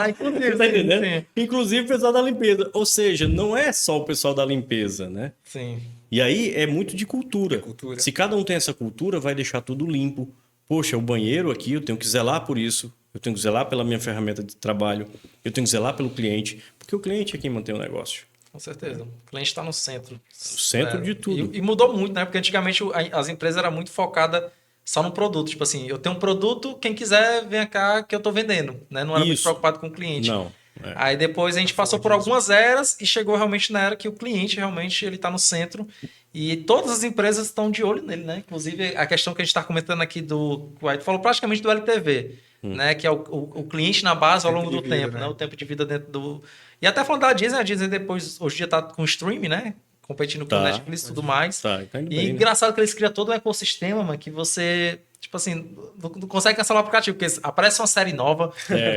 Inclusive, tá entendendo? Sim. Inclusive o pessoal da limpeza. Ou seja, não é só o pessoal da limpeza, né? Sim. E aí é muito de cultura. Cultura. Se cada um tem essa cultura, vai deixar tudo limpo. Poxa, o banheiro aqui, eu tenho que zelar por isso. Eu tenho que zelar pela minha ferramenta de trabalho. Eu tenho que zelar pelo cliente. Porque o cliente é quem mantém o negócio. Com certeza. O cliente está no centro. O centro de tudo. E mudou muito, né? Porque antigamente as empresas eram muito focadas só no produto. Tipo assim, eu tenho um produto, quem quiser vem cá que eu estou vendendo. Né? Não era muito preocupado com o cliente. Não. Aí depois a gente passou por algumas eras e chegou realmente na era que o cliente realmente ele está no centro. E todas as empresas estão de olho nele, né? Inclusive a questão que a gente está comentando aqui do... A gente falou praticamente do LTV. Né, que é o cliente na base ao longo do tempo, né? O tempo de vida dentro do... E até falando da Disney, a Disney depois, hoje em dia está com streaming, né? Competindo com o Netflix e tudo mais. Tá indo bem, engraçado que eles criam todo um ecossistema, mano, que você, tipo assim, não consegue cancelar o aplicativo, porque aparece uma série nova,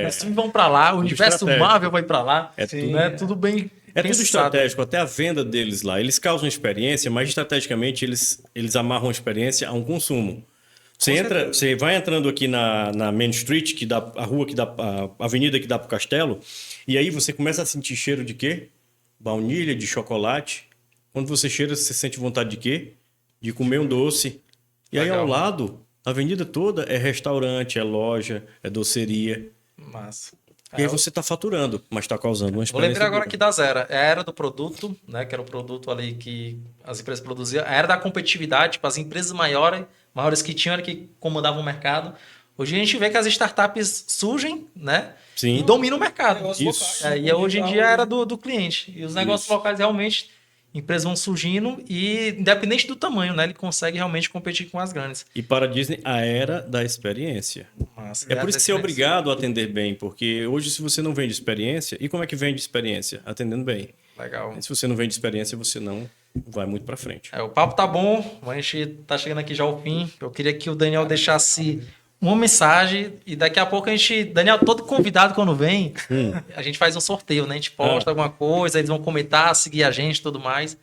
os filmes vão pra lá, o universo Marvel vai pra lá. Tudo bem É pensado. tudo estratégico, até a venda deles lá. Eles causam experiência, mas estrategicamente eles amarram a experiência a um consumo. Você vai entrando aqui na Main Street, que dá a rua que dá a avenida que dá pro castelo, e aí você começa a sentir cheiro de quê? Baunilha, de chocolate. Quando você cheira, você sente vontade de quê? De comer um doce. E aí ao lado, a avenida toda é restaurante, é loja, é doceria. Massa. E aí você está faturando, mas está causando uma experiência. Vou lembrar agora aqui da Zera. É a era do produto, né? Que era o produto ali que as empresas produziam. A era da competitividade, tipo, as empresas maiores que tinham, era que comandavam o mercado. Hoje a gente vê que as startups surgem, né? Sim. E dominam o mercado. Isso. E hoje em dia era do cliente. E os negócios locais realmente... empresas vão surgindo e, independente do tamanho, né, ele consegue realmente competir com as grandes. E para a Disney, a era da experiência. É por isso que você é obrigado a atender bem, porque hoje, se você não vende experiência, e como é que vende experiência? Atendendo bem. Legal. E se você não vende experiência, você não vai muito para frente. O papo tá bom, a gente tá chegando aqui já ao fim. Eu queria que o Daniel deixasse uma mensagem e daqui a pouco Daniel, todo convidado quando vem, a gente faz um sorteio, né? A gente posta alguma coisa, eles vão comentar, seguir a gente e tudo mais.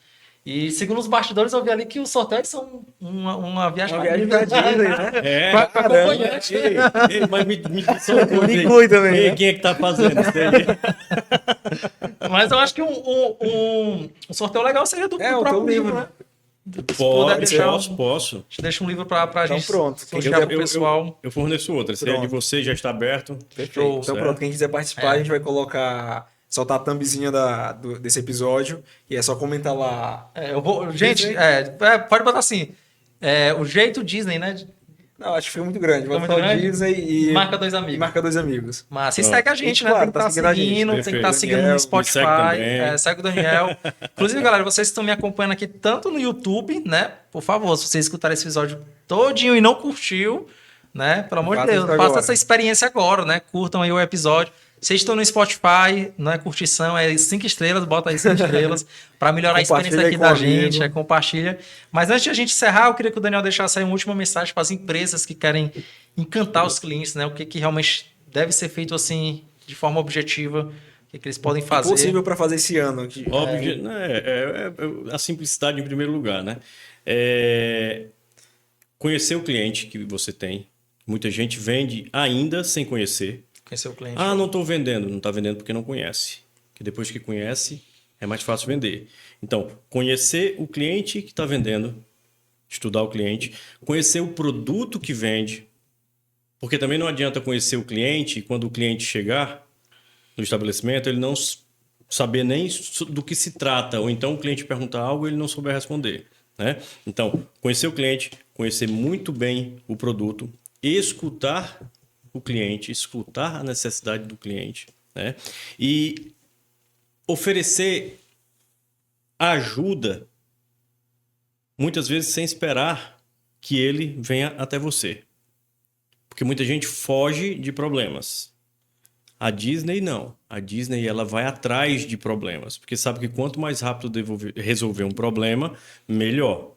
E segundo os bastidores, eu vi ali que os sorteios são uma viagem pra Disney, né? Pra acompanhante. Mas me diz uma coisa aí. inclui também, né? Quem é que tá fazendo isso aí? Mas eu acho que um sorteio legal seria do próprio livro, né? Posso. A gente deixa um livro pra gente pronto. sortear pro pessoal. Eu forneço outra. Se é de você, já está aberto. Perfeito. Então pronto, quem quiser participar, a gente vai soltar a thumbzinha desse episódio e é só comentar lá. Gente, pode botar assim, o jeito Disney, né? Não, acho que foi muito grande. Foi muito grande? Disney e Marca dois amigos. Marca dois amigos. Mas se segue a gente, né? Claro, Tem que estar seguindo, tem que estar seguindo no Spotify. Segue o Daniel. Inclusive, galera, vocês que estão me acompanhando aqui tanto no YouTube, né? Por favor, se vocês escutarem esse episódio todinho e não curtiu, né? Pelo amor de Deus, faça essa experiência agora, né? Curtam aí o episódio. Vocês estão no Spotify, não é curtição, é 5 estrelas, bota aí 5 estrelas para melhorar a experiência aqui da gente, compartilha. Mas antes de a gente encerrar, eu queria que o Daniel deixasse aí uma última mensagem para as empresas que querem encantar os clientes, né? O que realmente deve ser feito assim, de forma objetiva, o que eles podem fazer. Possível para fazer esse ano aqui. A simplicidade em primeiro lugar, né? Conhecer o cliente que você tem. Muita gente vende ainda sem conhecer. Conhecer o cliente. Não estou vendendo. Não está vendendo porque não conhece. Que depois que conhece, é mais fácil vender. Então, conhecer o cliente que está vendendo, estudar o cliente, conhecer o produto que vende, porque também não adianta conhecer o cliente e quando o cliente chegar no estabelecimento, ele não saber nem do que se trata, ou então o cliente perguntar algo e ele não souber responder, né? Então, conhecer o cliente, conhecer muito bem o produto, escutar o cliente, escutar a necessidade do cliente, né? E oferecer ajuda, muitas vezes sem esperar que ele venha até você. Porque muita gente foge de problemas. A Disney não. A Disney ela vai atrás de problemas, porque sabe que quanto mais rápido resolver um problema, melhor.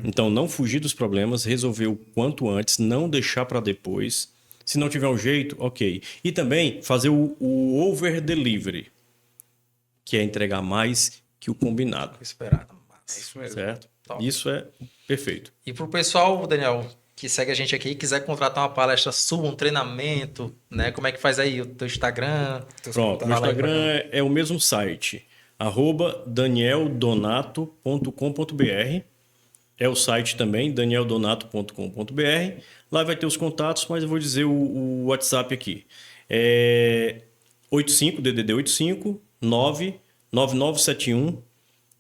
Então, não fugir dos problemas, resolver o quanto antes, não deixar para depois. Se não tiver um jeito, ok. E também fazer o over-delivery, que é entregar mais que o combinado. Esperado. É isso mesmo. Certo? Top. Isso é perfeito. E para o pessoal, Daniel, que segue a gente aqui, quiser contratar uma palestra sua, um treinamento, né? Como é que faz aí? O teu Instagram? Pronto, o Instagram é o mesmo site, @danieldonato.com.br. É o site também, danieldonato.com.br. Lá vai ter os contatos, mas eu vou dizer o WhatsApp aqui. É 85, DDD 85 99971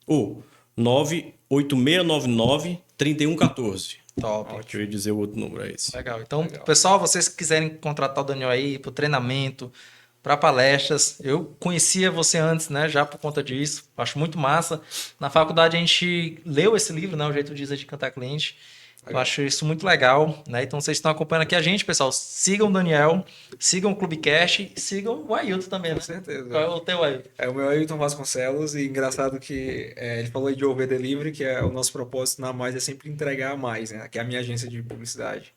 ou 98699 3114. Top. Deixa eu dizer o outro número, é esse. Legal. Então, pessoal, vocês que quiserem contratar o Daniel aí para o treinamento, para palestras, eu conhecia você antes, né? Já por conta disso. Acho muito massa. Na faculdade a gente leu esse livro, né? O Jeito de Cantar Cliente. Eu acho isso muito legal, né? Então vocês estão acompanhando aqui a gente, pessoal. Sigam o Daniel, sigam o Clubecast e sigam o Ailton também, né? Com certeza. Qual é o teu, Ailton? É o meu Ailton Vasconcelos e engraçado que ele falou aí de over delivery, que é o nosso propósito na Mais é sempre entregar a mais, né? Que é a minha agência de publicidade.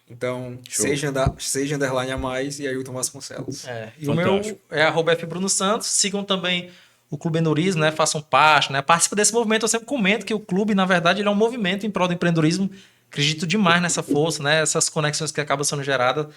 Então, seja underline a mais e Ailton Vasconcelos. E o meu é @FBrunoSantos. Sigam também o Clube Endorismo, né? Façam parte, né? Participem desse movimento. Eu sempre comento que o clube, na verdade, ele é um movimento em prol do empreendedorismo. Acredito demais nessa força, né? Essas conexões que acabam sendo geradas.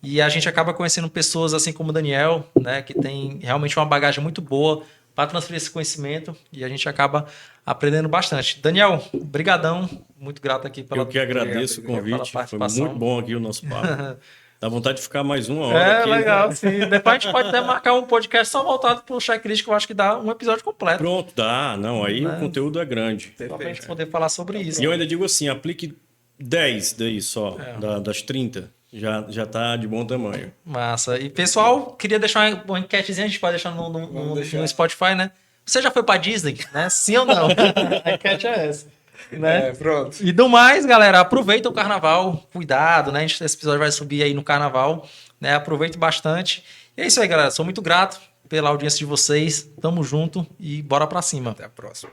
E a gente acaba conhecendo pessoas assim como o Daniel, né? Que tem realmente uma bagagem muito boa para transferir esse conhecimento. E a gente acaba aprendendo bastante. Daniel, brigadão. Muito grato aqui pela... Eu que agradeço o convite. Foi muito bom aqui o nosso papo. Dá vontade de ficar mais uma hora aqui. Legal, sim. Depois a gente pode até marcar um podcast só voltado para o checklist, que eu acho que dá um episódio completo. Pronto, dá. Não, aí o conteúdo é grande. Só pra gente poder falar sobre isso. E eu ainda digo assim, aplique 10 daí só, das 30. Já tá de bom tamanho. Massa. E, pessoal, queria deixar uma enquetezinha, a gente pode deixar no Spotify, né? Você já foi pra Disney, né? Sim ou não? A enquete é essa. Né? Pronto. E do mais, galera, aproveita o carnaval, cuidado, né? Esse episódio vai subir aí no carnaval, né? Aproveite bastante. E é isso aí, galera. Sou muito grato pela audiência de vocês. Tamo junto e bora pra cima. Até a próxima.